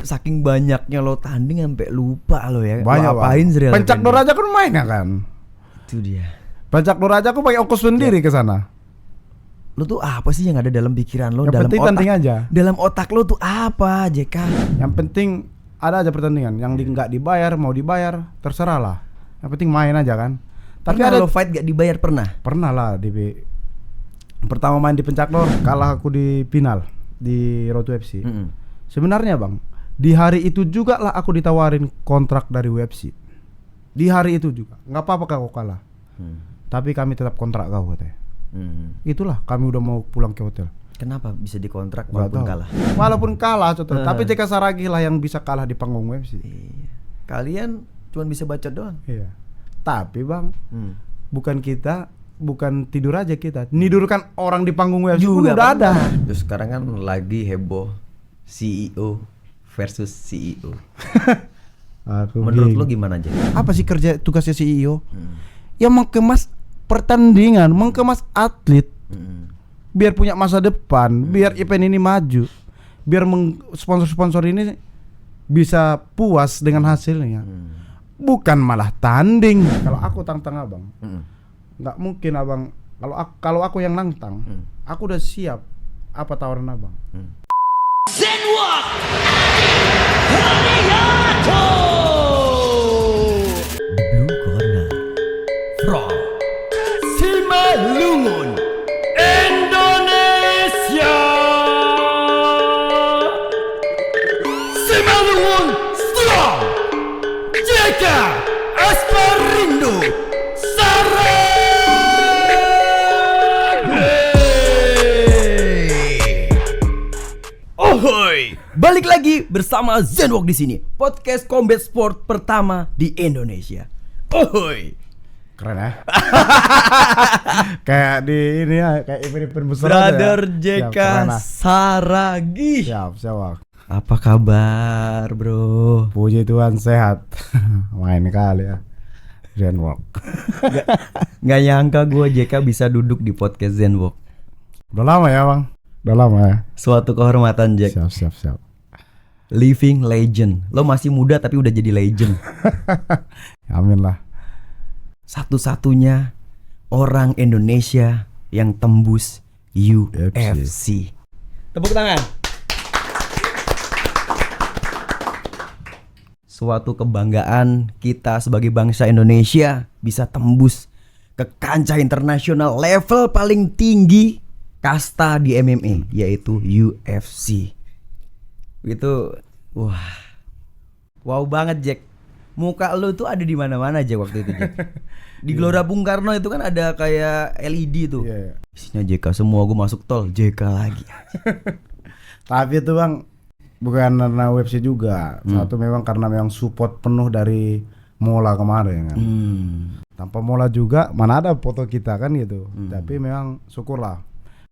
saking banyaknya lo tanding sampai lupa lo ya. Banyak, lo apain Sri? Pencak Nur aja kan main ya kan. Itu dia. Pencak Nur aja aku pakai ongkos sendiri ke sana. Lo tuh apa sih yang ada dalam pikiran lo? Yang Dalam penting otak tanding aja. Dalam otak lo tuh apa, JK? Yang penting ada aja pertandingan. Yang nggak dibayar mau dibayar terserah lah. Yang penting main aja kan. Tapi Pernah ada lo fight gak dibayar pernah? Pernah lah pertama main di Pencak Nur, kalah aku di final di Road to FC. Sebenarnya bang, di hari itu juga lah aku ditawarin kontrak dari UFC. Di hari itu juga, nggak apa-apa kau kalah. Tapi kami tetap kontrak kau katanya. Itulah kami udah mau pulang ke hotel. Kenapa bisa dikontrak walaupun kalah? Walaupun kalah, tapi JK Saragih lah yang bisa kalah di panggung UFC. Iya. Kalian cuma bisa baca doang. Iya. Tapi bang, bukan tidur aja kita, nidurkan orang di panggung UFC juga udah ada. Terus sekarang kan lagi heboh CEO versus CEO. Menurut lo gimana aja? Apa sih kerja tugasnya CEO? Yang mengemas pertandingan, mengemas atlet, biar punya masa depan, biar event ini maju, biar sponsor-sponsor ini bisa puas dengan hasilnya. Bukan malah tanding. Kalau aku tantang abang, nggak mungkin abang. Kalau aku yang nantang, aku udah siap. Apa tawaran abang? Zenwalk Hadiato Blue Corner from Simalungun, Indonesia. Simalungun strong. JK Asparindo Ahoy! Balik lagi bersama Zenwalk di sini, podcast combat sport pertama di Indonesia. Ahoy! Keren ya? Kayak di ini ya, kayak event besar Brother aja ya. JK Saragih. Siap. Apa kabar, bro? Puji Tuhan sehat. Main kali ya Zenwalk. Gak nyangka gue JK bisa duduk di podcast Zenwalk. Udah lama ya bang? Udah lama ya? Suatu kehormatan, Jack. Siap. Living legend. Lo masih muda tapi udah jadi legend. Amin lah. Satu-satunya orang Indonesia yang tembus UFC. Tepuk tangan. Suatu kebanggaan kita sebagai bangsa Indonesia bisa tembus ke kancah internasional level paling tinggi kasta di MMA, yaitu UFC. Itu wow banget, Jack. Muka lu tuh ada di mana-mana aja waktu itu, Jack. Di Gelora Bung Karno itu kan ada kayak LED tuh. Isinya JK semua, gue masuk tol JK lagi. Tapi itu bang, bukan karena UFC juga. Satu memang karena memang support penuh dari Mola kemarin kan. Tanpa Mola juga mana ada foto kita kan gitu. Tapi memang syukurlah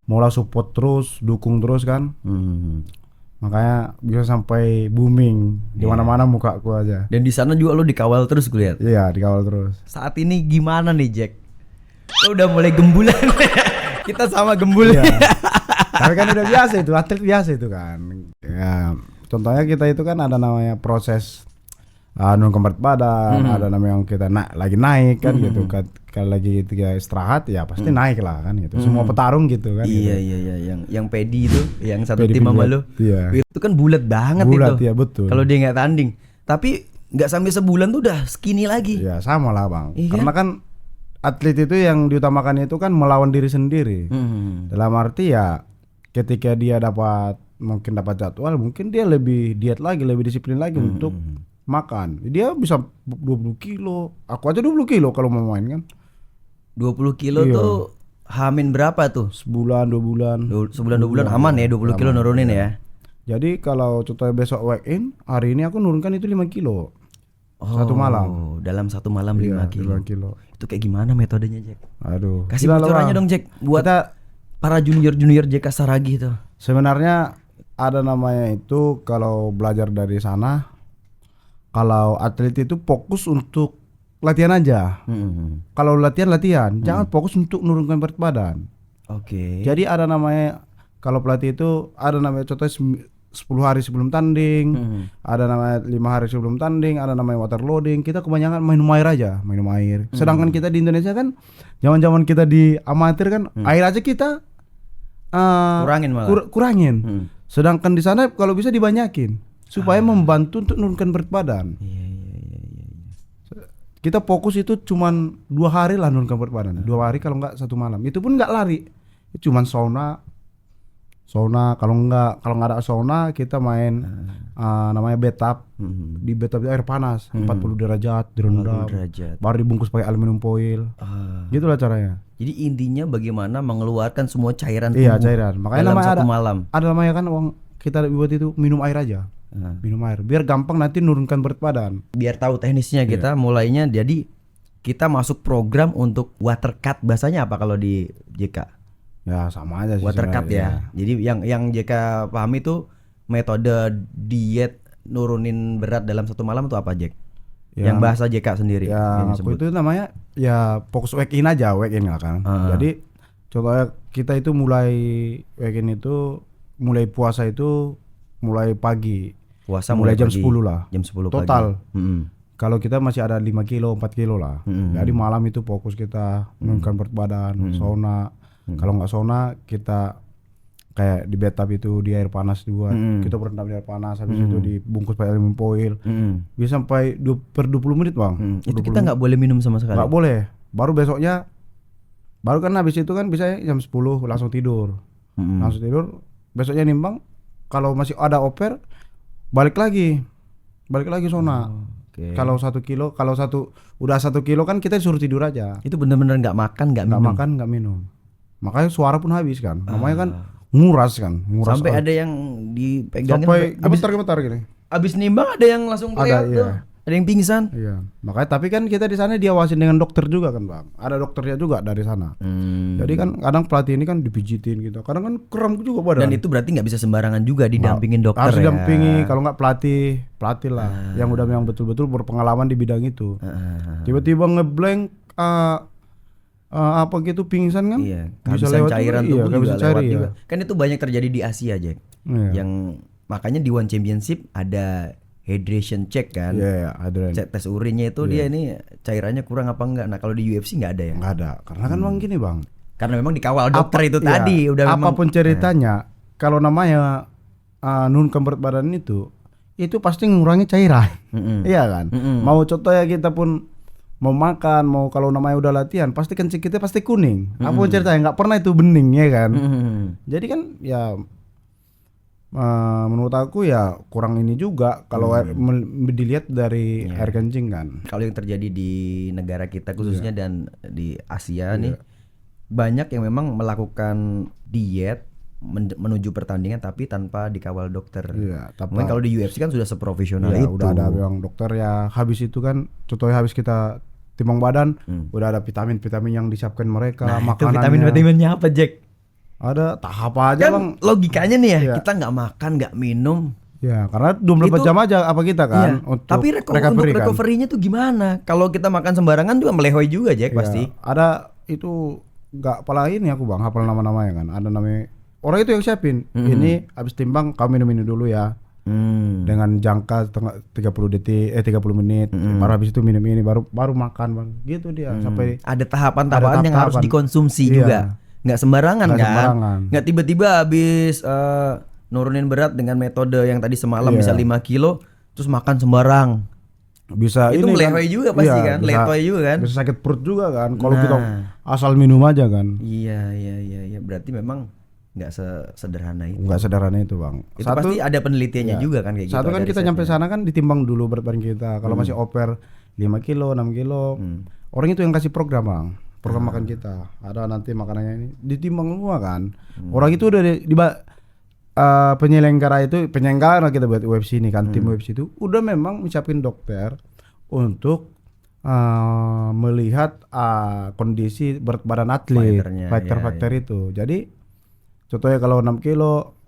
Mola support terus, dukung terus kan. Makanya bisa sampai booming di mana-mana mukaku aja. Dan di sana juga lo dikawal terus gue lihat. Iya, dikawal terus. Saat ini gimana nih, Jack? Lo udah mulai gembulan. Kita sama gembul. Iya. Tapi kan udah biasa itu, atlet biasa itu kan. Ya, contohnya kita itu kan ada namanya proses nurunkan berat badan, ada namanya yang kita lagi naik kan gitu. Kalau lagi kita istirahat ya pasti naik lah kan gitu. Semua petarung gitu kan. Iya, gitu. iya, yang pedi itu, yang satu Pedi tim sama lo. Iya. Itu kan bulat banget Bulat, itu. iya betul. Kalau dia nggak tanding, tapi nggak sampai sebulan tuh udah skinny lagi. Ya sama lah bang. Iya. Karena kan atlet itu yang diutamakan itu kan melawan diri sendiri. Dalam arti ya ketika dia mungkin dapat jadwal, mungkin dia lebih diet lagi, lebih disiplin lagi untuk makan. Dia bisa 20 kilo. Aku aja 20 kilo kalau mau main kan. 20 kilo Iya. tuh hamin berapa tuh? Sebulan 2 bulan. Sebulan 2 bulan aman ya 20 kilo nurunin ya. Jadi kalau contohnya besok weigh in, hari ini aku nurunkan itu 5 kilo. Satu malam. Dalam satu malam 5 Iya, kilo. 5 kilo. Itu kayak gimana metodenya, Jack? Aduh. Kasih Gila lah, bocorannya Bang. dong, Jack, buat Kita para junior JK Saragih tuh. sebenarnya ada namanya itu kalau belajar dari sana, kalau atlet itu fokus untuk latihan aja. Kalau latihan, jangan fokus untuk menurunkan berat badan. Oke. Jadi ada namanya, kalau pelatih itu ada namanya contohnya 10 hari sebelum tanding, ada namanya 5 hari sebelum tanding, ada namanya water loading. Kita kebanyakan minum air aja, minum air. Sedangkan kita di Indonesia kan, zaman-zaman kita di amatir kan, air aja kita Kurangin malah. kurangin. Sedangkan di sana kalau bisa dibanyakin supaya membantu untuk menurunkan berat badan. Iya. Kita fokus itu cuman 2 hari lah nurunkan berat badan. 2 hari kalau enggak 1 malam. Itu pun enggak lari. Itu cuman sauna. Kalau enggak ada sauna kita main namanya bathtub. Di bathtub itu air panas 40 derajat direndam. 40 derajat. Baru dibungkus pakai aluminium foil. Gitulah caranya. Jadi intinya bagaimana mengeluarkan semua cairan tubuh. Iya, cairan. Makanya dalam namanya satu malam. Ada namanya kan kita buat itu minum air aja. Minum air biar gampang nanti nurunkan berat badan. Biar tahu teknisnya kita mulainya, jadi kita masuk program untuk water cut. Bahasanya apa kalau di JK? Ya sama aja sih. Water cut sebenarnya. ya. Jadi yang JK pahami itu metode diet nurunin berat dalam 1 malam itu apa, Jack? Yang bahasa JK sendiri. Ya aku itu namanya ya fokus week in aja, week in lah kan. Jadi contohnya kita itu mulai week in itu mulai puasa itu mulai pagi. Puasa mulai jam pagi. 10 lah. Jam 10 total. pagi. Kalau kita masih ada 5 kilo, 4 kilo lah. Jadi malam itu fokus kita menurunkan berat badan, sauna. Kalau nggak sauna kita kayak di bathtub itu di air panas juga. Kita berendam di air panas, habis itu dibungkus pakai aluminium foil. Bisa sampai per 20 menit bang. Itu kita nggak boleh minum sama sekali. Nggak boleh. Baru besoknya, baru kan habis itu kan bisa jam 10 langsung tidur. Langsung tidur. Besoknya nimbang. Kalau masih ada oper, balik lagi sauna. Kalau 1 kilo, udah 1 kilo kan kita disuruh tidur aja. Itu benar-benar nggak makan, nggak minum. Nggak makan, nggak minum. Makanya suara pun habis kan. Namanya kan nguras kan. Sampai ada yang dipegangin sampai gemetar-gemetar gini. abis nimbang ada yang langsung teriak tuh. Iya. Ada yang pingsan. Iya. Makanya tapi kan kita di sana diawasin dengan dokter juga kan bang. Ada dokternya juga dari sana. Jadi kan kadang pelatih ini kan dipijitin gitu. Kadang kan kram juga badan. Dan itu berarti nggak bisa sembarangan juga didampingin dokter harus ya. didampingi. Kalau nggak pelatih lah. Yang udah memang betul-betul berpengalaman di bidang itu. Tiba-tiba ngeblank apa gitu pingsan kan? Iya. Bisa Kehabisan lewat cairan juga, tubuh iya, juga kehabisan lewat cairan, juga. iya. Kan itu banyak terjadi di Asia, Jack. Iya. Yang makanya di One Championship ada hydration check kan. Iya, ada. Cek tes urinnya itu dia ini cairannya kurang apa enggak. Nah, kalau di UFC nggak ada ya. Nggak ada. Karena kan bang gini bang. Karena memang dikawal dokter itu Iya, tadi udah memang apapun ceritanya, kalau namanya nurunkan berat badan itu pasti mengurangi cairan. Iya kan? Mau contohnya kita pun mau makan, mau kalau namanya udah latihan, pasti kencing kita pasti kuning. Apapun ceritanya nggak pernah itu bening ya kan? Jadi kan ya menurut aku ya kurang ini juga kalau dilihat dari air kencing kan. kalau yang terjadi di negara kita khususnya dan di Asia nih banyak yang memang melakukan diet menuju pertandingan tapi tanpa dikawal dokter. Iya, Mungkin kalau di UFC kan sudah seprofesional ya, itu. udah ada yang dokter ya habis itu kan contohnya habis kita timbang badan udah ada vitamin yang disiapkan mereka, Nah, itu makanannya. vitamin-vitaminnya apa, Jack? Ada tahap aja Kan bang. logikanya nih ya, Iya. kita nggak makan, nggak minum. Ya karena 24 Itu- jam aja apa kita kan Iya. Tapi untuk recovery kan. recovery-nya tuh gimana? Kalau kita makan sembarangan juga melehoi juga, Jack, Iya, pasti. ada itu nggak pala ini aku bang hafal nama-namanya kan. Ada namanya orang itu yang siapin. Ini habis timbang kamu minum ini dulu ya. Dengan jangka 30 detik 30 menit. Baru habis itu minum ini baru makan bang. Gitu dia sampai Ada tahapan-tahapan yang harus tahap-tahapan. dikonsumsi Iya. juga. Nggak sembarangan Nggak kan? sembarangan. Nggak tiba-tiba habis nurunin berat dengan metode yang tadi semalam Iya. bisa 5 kilo terus makan sembarang. bisa Itu ini melehoi juga pasti kan? Letoy juga kan? Bisa sakit perut juga kan kalau Nah. kita asal minum aja kan. Iya. Berarti memang nggak sederhana itu. Nggak sederhana itu bang. Itu pasti ada penelitiannya Iya. juga kan kayak gitu. Satu kan ada kita nyampe risetnya. sana kan ditimbang dulu berat badan kita. Kalau masih oper 5 kilo, 6 kilo. Orang itu yang kasih program bang. Program makan kita. Ada nanti makanannya ini ditimbang semua kan. Orang itu udah penyelenggara kita buat UFC ini kan. Tim UFC itu udah memang menyiapin dokter untuk melihat kondisi berat badan atlet, Fighternya, fighter itu. Jadi contohnya kalau 6 kilo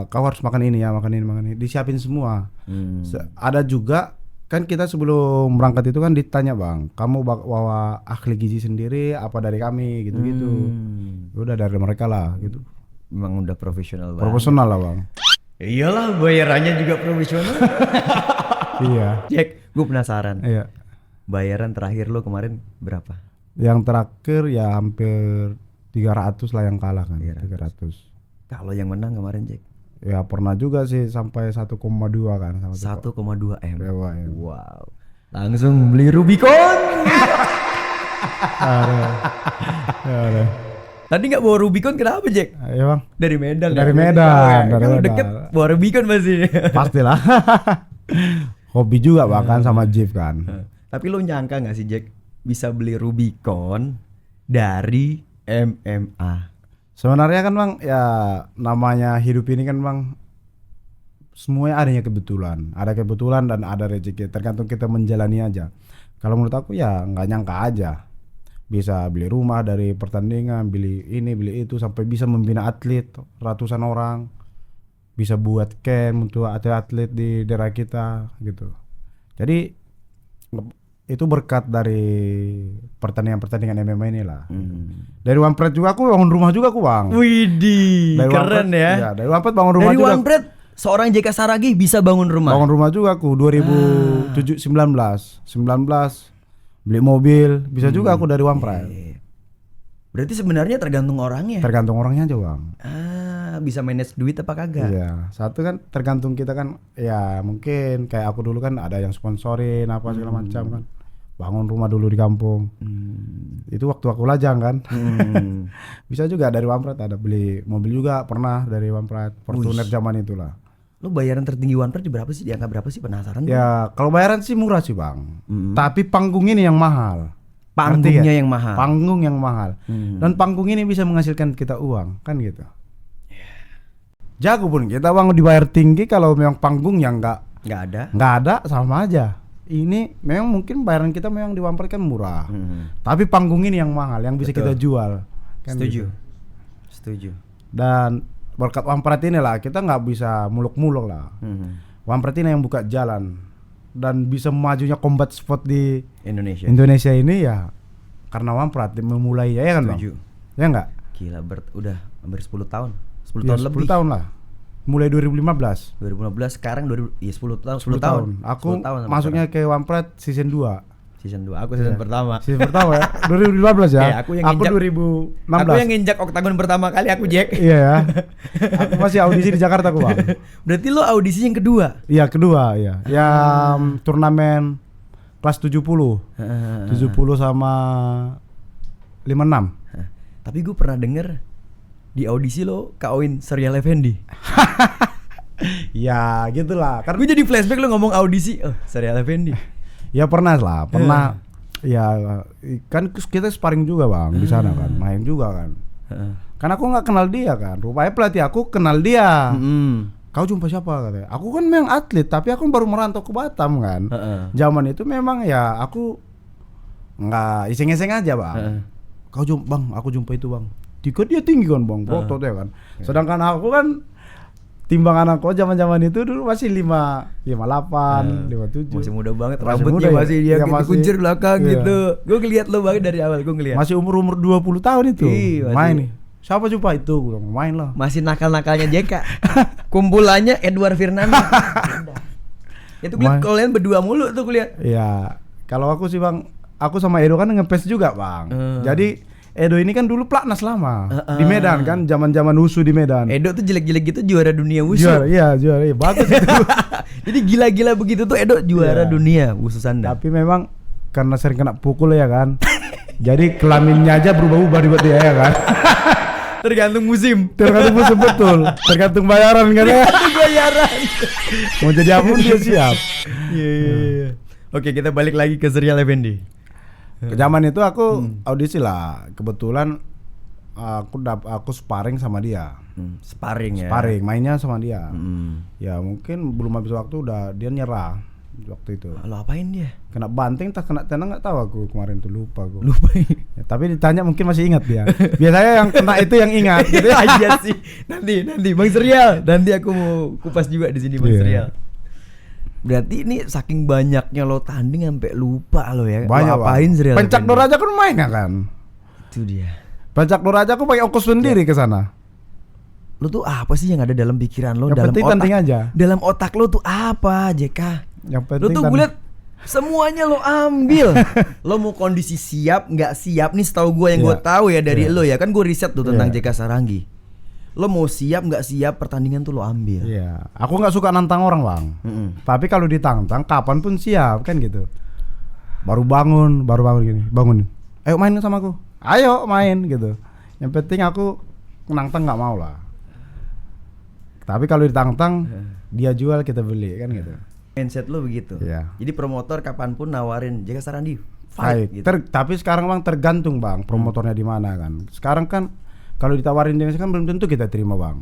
kau harus makan ini ya, makan ini. Disiapin semua. Ada juga kan kita sebelum berangkat itu kan ditanya bang, kamu bawa ahli gizi sendiri apa dari kami gitu-gitu. Udah dari mereka lah gitu. Memang udah profesional banget. Profesional lah bang. Iyalah, bayarannya juga profesional. Iya. Jack, gue penasaran. Iya. Bayaran terakhir lo kemarin berapa? Yang terakhir ya hampir 300 lah yang kalah kan. 300. Kalau yang menang kemarin, Jack? Ya pernah juga sih sampai 1,2 kan sama 1,2 M. Dewa, ya. Wow. Langsung beli Rubicon. Ada. Tadi nggak bawa Rubicon kenapa, Jack? Iya bang. Dari Medan. Dari ya? Medan, dari Kalau Medan. deket bawa Rubicon pasti. Pastilah. Hobi juga bahkan sama Jeep kan. Tapi lo nyangka nggak sih, Jack, bisa beli Rubicon dari MMA? Sebenarnya kan bang, ya namanya hidup ini kan bang, semuanya adanya kebetulan. Ada kebetulan dan ada rezeki, tergantung kita menjalani aja. Kalau menurut aku ya nggak nyangka aja bisa beli rumah dari pertandingan, beli ini beli itu, sampai bisa membina atlet ratusan orang, bisa buat camp untuk atlet-atlet di daerah kita gitu. Jadi itu berkat dari pertandingan MMA inilah. Dari Wampret juga aku bangun rumah juga aku bang. Widih, Dari keren Wampret, ya. Iya, dari Wampret bangun rumah Dari juga. Wampret, seorang JK Saragih bisa bangun rumah. Bangun rumah juga aku 2007 19 beli mobil, bisa juga aku dari Wampret. Berarti sebenarnya tergantung orangnya. Tergantung orangnya aja bang. Bisa manage duit apa kagak? Iya, satu kan tergantung kita kan, ya mungkin kayak aku dulu kan ada yang sponsorin apa segala macam kan. Bangun rumah dulu di kampung. Itu waktu aku lajang kan. Bisa juga dari Wampret, ada beli mobil juga pernah dari Wampret, Fortuner zaman itulah. Lo bayaran tertinggi Wampret berapa sih? Di angka berapa sih? Penasaran. Ya kalau bayaran sih murah sih bang. Tapi panggung ini yang mahal. Panggungnya Ngerti ya? yang mahal. Panggung yang mahal. Dan panggung ini bisa menghasilkan kita uang kan gitu. Jago pun kita bang dibayar tinggi, kalau memang panggung yang Nggak ada ada. sama aja. Ini memang mungkin bayaran kita memang di Wampret kan murah. Tapi panggung ini yang mahal, yang bisa Betul. kita jual. Kan Setuju. gitu. Setuju. Dan berkat Wampret inilah kita nggak bisa muluk-muluk lah. Wampret ini yang buka jalan dan bisa majunya combat sport di Indonesia ini ya karena Wampret memulai ya kan bang? Setuju. Ya enggak? Gila, udah hampir 10 tahun. 10 Ya, tahun 10 lebih. tahun lah. Mulai 2015. 2015 sekarang 10 tahun. 10 tahun. Aku 10 tahun sampai masuknya ke Wampret season 2. season 2. Aku season pertama. Season pertama ya. 2015 ya. Aku yang aku nginjak- 2016. Aku yang nginjak oktagon pertama kali aku, Jack. Iya ya. Aku masih audisi di Jakarta aku bang. Berarti lo audisi yang kedua. Iya kedua ya. Yang turnamen kelas 70. 70 sama 56. Tapi gue pernah denger di audisi lo kawin Serial Effendi. Ya gitulah. Kan Gue jadi flashback lo ngomong audisi. Oh, Serial Effendi. ya pernah lah, pernah. Ya kan kita sparring juga bang di sana kan, main juga kan. Kan aku nggak kenal dia kan. Rupanya pelatih aku kenal dia. Kau jumpa siapa katanya? Aku kan memang atlet, tapi aku baru merantau ke Batam kan. Zaman itu memang ya aku nggak iseng-iseng aja bang. Kau jumpa bang, aku jumpa itu bang. Dia tinggi kan bang, botot ya kan. Sedangkan aku kan timbangan aku zaman-zaman itu dulu masih 58, 57. Masih muda banget, Masih rambutnya muda ya? masih dia Iya, gitu, masih. kuncir belakang Iya. gitu. Gue ngeliat lo banget dari awal, gue ngeliat. Masih umur 20 tahun itu. Ih, masih. Main nih. Siapa jumpa itu? Gua bilang, main lah. Masih nakal-nakalnya JK. Kumpulannya Edward Fernando. Itu kulihat Main. kalian berdua mulu tuh kulihat. Iya. Kalau aku sih bang, aku sama Edo kan ngepes juga bang. Jadi Edo ini kan dulu pelatnas lama di Medan kan, zaman-zaman Wusu di Medan. Edo tuh jelek-jelek gitu juara dunia wusu. Juara, iya, bagus itu. Jadi gila-gila begitu tuh Edo juara Iya. dunia wusu sanda. Tapi memang karena sering kena pukul ya kan. Jadi kelaminnya aja berubah-ubah di buat dia ya kan. Tergantung musim. Tergantung musuh betul, tergantung bayaran kan ya. Bayaran. Mau jadi apa pun dia siap. Iya. Oke, kita balik lagi ke Serial Effendi. Ke zaman itu aku audisi lah. Kebetulan aku sparring sama dia. Sparring ya. Sparring, mainnya sama dia. Ya mungkin belum habis waktu udah dia nyerah waktu itu. Lo apain dia? Kena banting tak kena tenang nggak tahu aku kemarin tuh lupa aku. Lupa. Ya, tapi ditanya mungkin masih ingat dia. Biasanya yang kena itu yang ingat. Gitu ya. Aja sih. Nanti Bang Serial. Nanti aku mau kupas juga di sini Bang Iya. Serial. Berarti ini saking banyaknya lo tanding sampai lupa lo ya. Banyak Lo apain Bang. Serial Pencak Effendi? Nur aja kan main ya kan. Itu dia. Pencak Nur aja aku pakai ongkos sendiri ke sana. Lu tuh apa sih yang ada dalam pikiran lo, Yang dalam penting otak? tanding aja. Dalam otak lo tuh apa, JK? Yang Lo penting tuh gue liat semuanya lo ambil. Lo mau kondisi siap nggak siap nih, setahu gue yang gue Iya. tahu ya dari Iya. lo ya kan, gue riset tuh tentang Iya. JK Sarangi. Lo mau siap nggak siap pertandingan tuh lo ambil. Iya, aku nggak suka nantang orang bang. Mm-mm. Tapi kalau ditantang, kapanpun siap kan gitu. Baru bangun gini, bangun. Ayo main sama aku. Ayo main gitu. Yang penting aku nantang nggak mau lah. Tapi kalau ditantang, dia jual kita beli kan gitu. Mindset lo begitu. Iya. Jadi promotor kapanpun nawarin JK Sarandi Baik. fight gitu. Tapi sekarang bang tergantung bang promotornya di mana kan. Sekarang kan kalau ditawarin jenis kan belum tentu kita terima bang.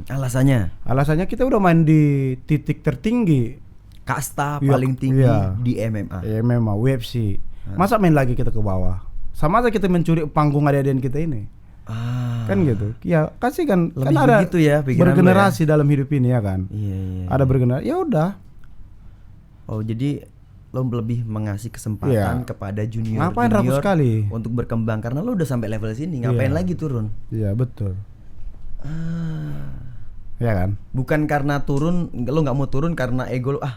Alasannya Alasannya kita udah main di titik tertinggi. kasta Iya, paling tinggi iya. di MMA. Ya memang UFC. Masa main lagi kita ke bawah? Sama aja kita mencuri panggung adik-adik kita ini. Kan gitu. Ya kasih kan Lebih kan ada begitu ya pikiran lo bergenerasi dalam hidup ini ya kan. Iya. Ada bergenerasi. Ya udah. Oh jadi lo lebih mengasih kesempatan Iya. kepada junior Ngapain ragu sekali? untuk berkembang karena lo udah sampai level sini, ngapain Iya. lagi turun? Iya betul. Ya kan. Bukan karena turun, lo nggak mau turun karena ego lo, gua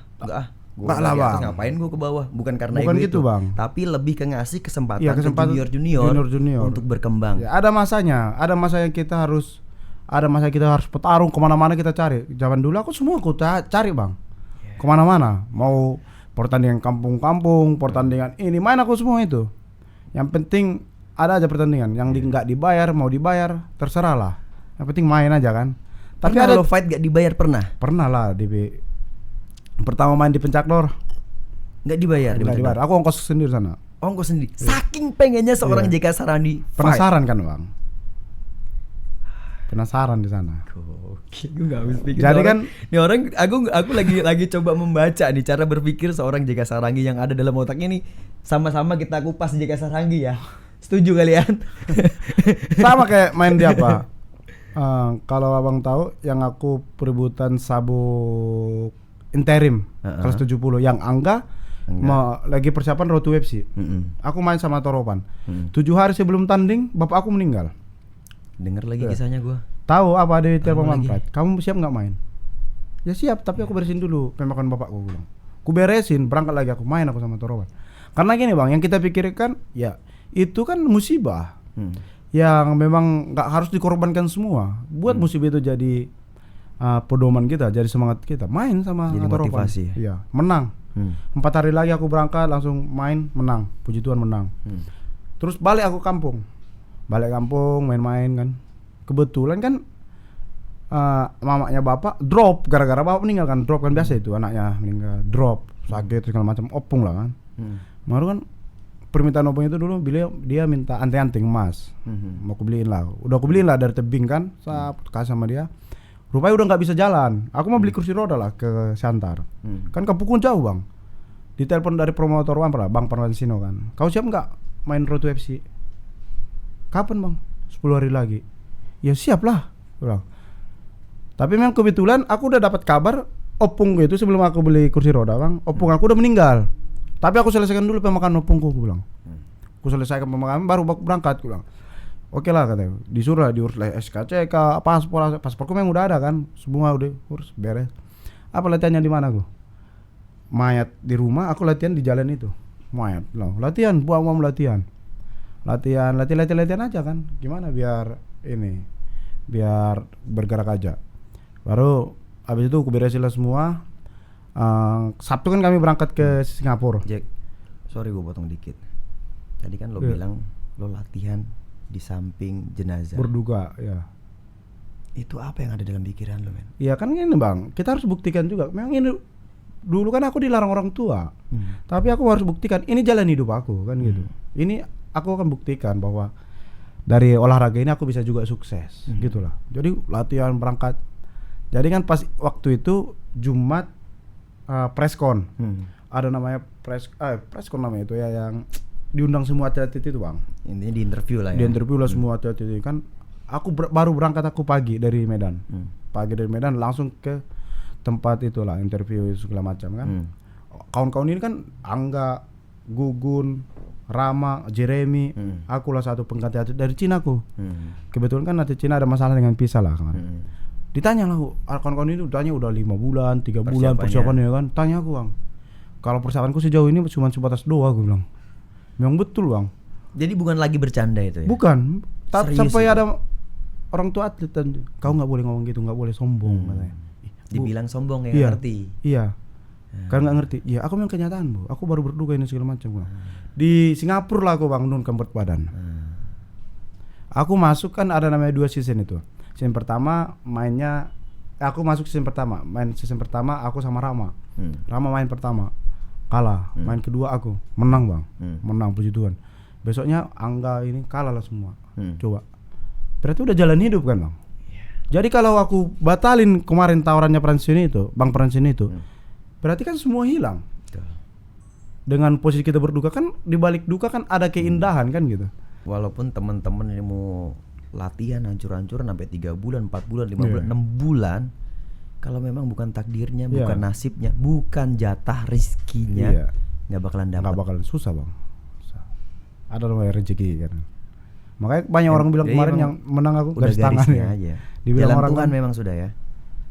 Nggak lah, dari atas, Bang. ngapain gua ke bawah? Bukan karena Bukan ego gitu, itu, Bang. tapi lebih ke ngasih kesempatan, Iya, kesempatan ke junior junior. untuk berkembang. Ya, ada masanya. Ada masa yang kita harus petarung kemana-mana kita cari. Zaman dulu aku semua cari bang. Kemana-mana. Mau pertandingan kampung-kampung, pertandingan ini main aku semua itu. Yang penting ada aja pertandingan. Yang nggak dibayar mau dibayar terserah lah. Yang penting main aja kan. Tapi Pernah ada lo fight gak dibayar pernah? pernah lah pertama main di Pencakdor Nggak dibayar? nggak dibayar. Aku ongkos sendiri sana. Ongkos sendiri. Saking pengennya seorang Iya. JK Sarandi fight. Penasaran kan bang? Penasaran di sana. Gokil, gue gak habis pikir. Jadi Ini kan orang- ini orang aku lagi coba membaca nih cara berpikir seorang JK Sarangi yang ada dalam otaknya nih. Sama-sama kita kupas JK Sarangi ya. Setuju kalian? sama kayak main di apa? Kalau abang tahu yang aku perebutan sabuk interim kelas 70 yang Angga lagi persiapan Road to UFC. Aku main sama Toropan. 7 hari sebelum tanding bapak aku meninggal. Dengar lagi kisahnya gue. Tahu apa ada di telepon lagi? Manfred? Kamu siap nggak main? Ya siap, tapi aku beresin dulu pemakan bapakku bilang. Ku beresin, berangkat lagi aku main aku sama Toropan. Karena gini bang, yang kita pikirkan ya itu kan musibah yang memang nggak harus dikorbankan semua. Buat musibah itu jadi pedoman kita, jadi semangat kita main sama Jadi Toropan. motivasi. Iya, menang. 4 hari lagi aku berangkat langsung main, menang. Puji Tuhan menang. Terus balik aku kampung. Balik kampung main-main kan. Kebetulan kan mamanya bapak drop gara-gara bapak meninggal kan. Drop kan biasa itu anaknya meninggal. Drop, sakit segala macam, opung lah kan. Baru kan permintaan opung itu dulu dia minta anting-anting emas. Mau aku beliin lah. Udah aku beliin lah dari tebing kan. Saya kasih sama dia. Rupanya udah nggak bisa jalan. Aku mau beli kursi roda lah ke Siantar. Kan Kampung jauh bang. Ditelepon dari promotor Bang Parwansino kan. Kau siap nggak main Road to UFC? Kapan bang? 10 hari lagi. Ya siap lah. Bilang. Tapi memang kebetulan aku udah dapat kabar opung itu sebelum aku beli kursi roda bang. Opung aku udah meninggal. Tapi aku selesaikan dulu pemakan opungku, aku bilang. Aku selesaikan pemakan baru berangkat, aku bilang. Oke lah katanya. Disuruh lah diurus lah SKCK, pasporku memang udah ada kan. Semua udah urus beres. Apa latihannya di mana aku? Mayat di rumah, aku latihan di jalan itu. Mayat, loh. Latihan, buang latihan. Latihan aja kan. Gimana biar ini biar bergerak aja. Baru habis itu aku beresin lah semua. Sabtu kan kami berangkat ke Singapura. Jack, sorry gue potong dikit. Tadi kan lo Iya. bilang lo latihan di samping jenazah. Berduka ya. Itu apa yang ada dalam pikiran lo, men? Iya kan ini bang, kita harus buktikan juga. Memang ini dulu kan aku dilarang orang tua, tapi aku harus buktikan ini jalan hidup aku kan gitu. Ini aku akan buktikan bahwa dari olahraga ini aku bisa juga sukses, gitulah. Jadi latihan berangkat. Jadi kan pas waktu itu Jumat preskon, ada namanya preskon namanya itu ya yang diundang semua atlet itu bang. Intinya di interview lah ya. Di interview lah semua atlet itu kan. Aku baru berangkat aku pagi dari Medan. Pagi dari Medan langsung ke tempat itulah interview segala macam kan. Kawan-kawan ini kan Angga, Gugun, Rama, Jeremy, akulah satu pengganti atlet dari Cina ku. Kebetulan kan atlet Cina ada masalah dengan visa lah kan. Ditanya lah kawan-kawan itu, tanya udah 5 bulan, 3 bulan persiapannya kan. Tanya aku bang, kalau persiapanku sejauh ini cuma sebatas doa, aku bilang. Memang betul bang. Jadi bukan lagi bercanda itu ya? Bukan. Serius Sampai itu? ada orang tua atlet dan kau nggak boleh ngomong gitu, nggak boleh sombong katanya. Dibilang sombong ya, Iya. ngerti. Iya. Karena nggak ngerti. Iya, aku memang kenyataan bu. Aku baru berduka ini segala macam. Di Singapura lah aku bang nurunkan berat badan. Aku masuk kan ada namanya 2 season itu. Season pertama mainnya, aku masuk season pertama. Main season pertama aku sama Rama. Rama main pertama kalah. Main kedua aku menang bang. Menang, puji Tuhan. Besoknya Angga ini kalah lah semua. Coba. Berarti udah jalan hidup kan bang. Jadi kalau aku batalin kemarin tawarannya pensiun itu, bang pensiun itu, berarti kan semua hilang. Dengan posisi kita berduka kan, di balik duka kan ada keindahan kan gitu. Walaupun teman-teman ini mau latihan hancur-hancuran sampai 3 bulan, 4 bulan, 5 bulan, 6 bulan, kalau memang bukan takdirnya, bukan nasibnya, bukan jatah rezekinya, nggak bakalan dapat. Nggak bakalan susah bang. Susah. Ada namanya rezeki kan. Makanya banyak orang bilang kemarin yang menang aku udah garis tangan garisnya ya. aja. Dibilang Jalan orang Tuhan kan, memang sudah ya.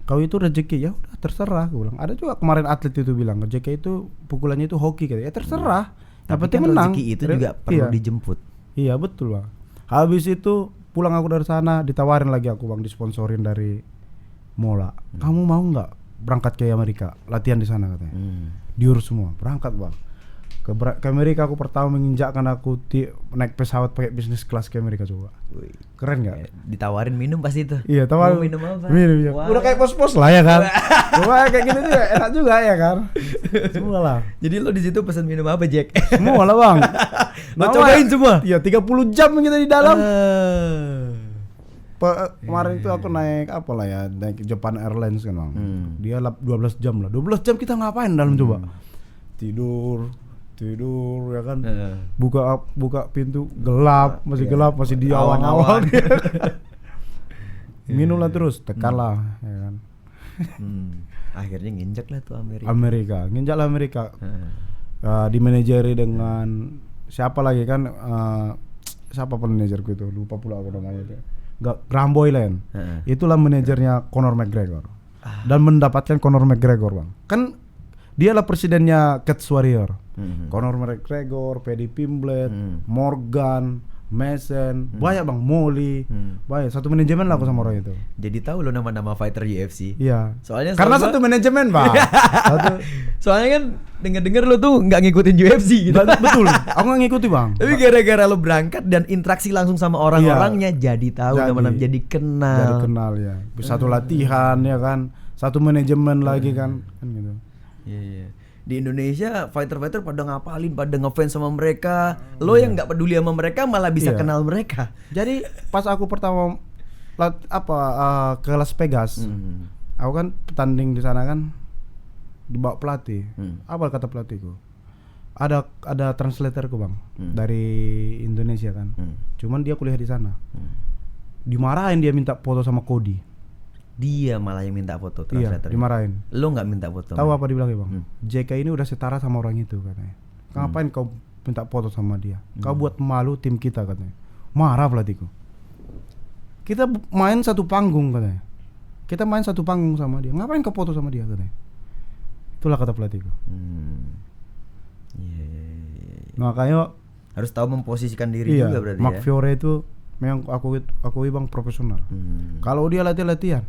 kau itu rezeki ya udah terserah, aku bilang. Ada juga kemarin atlet itu bilang rezeki itu pukulannya itu hoki katanya. Ya terserah. Yang Tapi penting kan menang. rezeki itu juga perlu Iya. dijemput. Iya betul bang. Habis itu pulang aku dari sana ditawarin lagi aku bang, disponsorin dari Mola. Kamu mau nggak berangkat ke Amerika latihan di sana katanya. Diurus semua, berangkat bang. Ke Amerika aku pertama menginjakkan aku naik pesawat pakai bisnis kelas ke Amerika coba. Wih, Keren nggak? ditawarin minum pasti itu. Iya tawarin. Mau minum apa? Minum ya. Wah. Udah kayak pos-pos lah ya kan. Coba kayak gitu juga enak juga ya kan. Semua lah. Jadi lo di situ pesan minum apa, Jack? Semua lah bang. Lo cobain semua? Iya 30 jam kita di dalam. Ah. Kemarin itu aku naik apa lah ya, naik Japan Airlines kan bang. Dia 12 jam lah. 12 jam kita ngapain dalam coba? Tidur ya kan. Buka pintu gelap, masih gelap, masih di awal-awal. Minum lah terus, tekan lah ya kan. Akhirnya nginjek lah tuh Amerika. Nginjak lah Amerika. Dimanajeri dengan siapa lagi kan, siapa manajerku itu, lupa pula aku namanya itu. Graham Boylan. Itulah manajernya Conor McGregor. Dan mendapatkan Conor McGregor bang. Kan dialah presidennya Cage Warrior. Conor McGregor, Paddy Pimblett, Morgan, Mason, banyak bang, Molly, banyak. Satu manajemen lah aku sama orang itu. Jadi tahu lo nama-nama fighter UFC. Iya. Soalnya karena satu manajemen bang. Soalnya kan denger-denger lo tuh nggak ngikutin UFC gitu. Betul. Aku nggak ngikuti bang. Tapi gara-gara lo berangkat dan interaksi langsung sama orang-orangnya, jadi tahu nama-nama, jadi kenal. Jadi kenal ya. Satu latihan ya kan, satu manajemen lagi kan gitu. Iya. Di Indonesia fighter-fighter pada ngapalin, pada ngefans sama mereka. Lo yang nggak peduli sama mereka malah bisa kenal mereka. Jadi pas aku pertama ke Las Vegas, aku kan pertanding di sana kan dibawa pelatih. Apa kata pelatihku? Ada translatorku bang dari Indonesia kan. Cuman dia kuliah di sana. Dimarahin dia minta foto sama Cody. Dia malah yang minta foto Iya, translator. dimarahin. Lo nggak minta foto. Tahu apa dibilang bang? JK ini udah setara sama orang itu katanya. Ngapain kau minta foto sama dia? Kau buat malu tim kita katanya. Marah pelatihku. Kita main satu panggung katanya. Kita main satu panggung sama dia. Ngapain kau foto sama dia katanya? Itulah kata pelatihku. Makanya harus tahu memposisikan diri juga berarti Mark ya. Fiore itu memang aku bang profesional. Kalau dia latihan,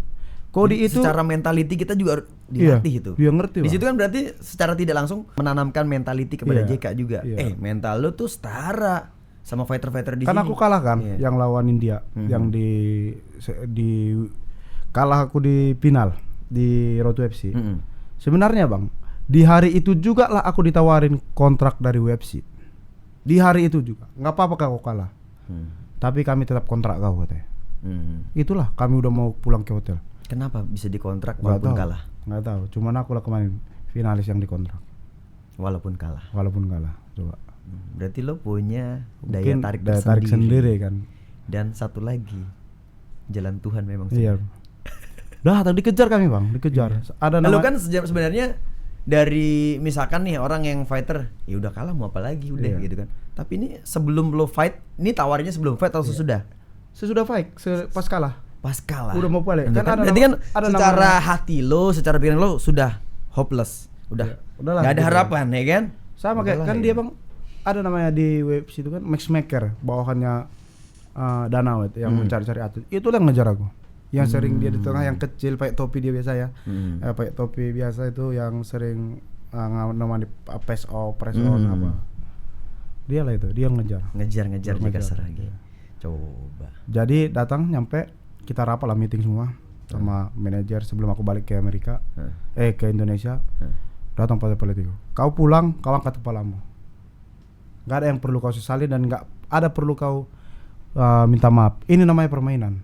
Cody itu secara mentality kita juga harus dilatih itu. Dia ngerti. Di situ kan berarti secara tidak langsung menanamkan mentality kepada JK juga. Mental lu tuh setara sama fighter-fighter di sini. Kan aku kalah kan yang lawan India, yang di kalah aku di final di Road to UFC. Sebenarnya bang, di hari itu juga lah aku ditawarin kontrak dari UFC. Di hari itu juga, nggak apa-apa kau kalah. Tapi kami tetap kontrak kau katanya. Itulah kami udah mau pulang ke hotel. Kenapa bisa dikontrak walaupun kalah? Nggak tahu. Cuman aku lah kemarin finalis yang dikontrak. Walaupun kalah. Coba. Berarti lo punya Mungkin daya tarik sendiri kan. Dan satu lagi, jalan Tuhan memang. Iya. Dah tadi dikejar kami bang, dikejar. Ada Lo nama. kan sebenarnya dari misalkan nih orang yang fighter, ya udah kalah mau apa lagi udah Iya. gitu kan. Tapi ini sebelum lo fight, ini tawarnya sebelum fight atau sesudah? Sesudah fight, pas kalah. Pas kalah. Udah mau balik. Kan Kan ada berarti kan ada secara namanya- hati lo, secara pikiran lo sudah hopeless. Udah. Iya, udahlah, Gak ada gitu. harapan ya kan? Sama kayak Udahlah, kan ya. dia bang, ada namanya di web situ kan matchmaker, bawahannya Danawet yang mencari-cari atlet. Itu yang ngejar aku. Yang sering dia di tengah yang kecil pakai topi dia biasa ya. Pakai topi biasa itu yang sering namanya press on apa. Dia lah itu, dia yang ngejar. Ngejar Ngejar. Jika Saragi. Coba. Jadi datang nyampe kita rapat lah meeting semua sama manajer sebelum aku balik ke Amerika. Ke Indonesia. Datang pada politiku. Kau pulang, kau angkat kepalamu. Gak ada yang perlu kau sesali dan gak ada perlu kau minta maaf. Ini namanya permainan.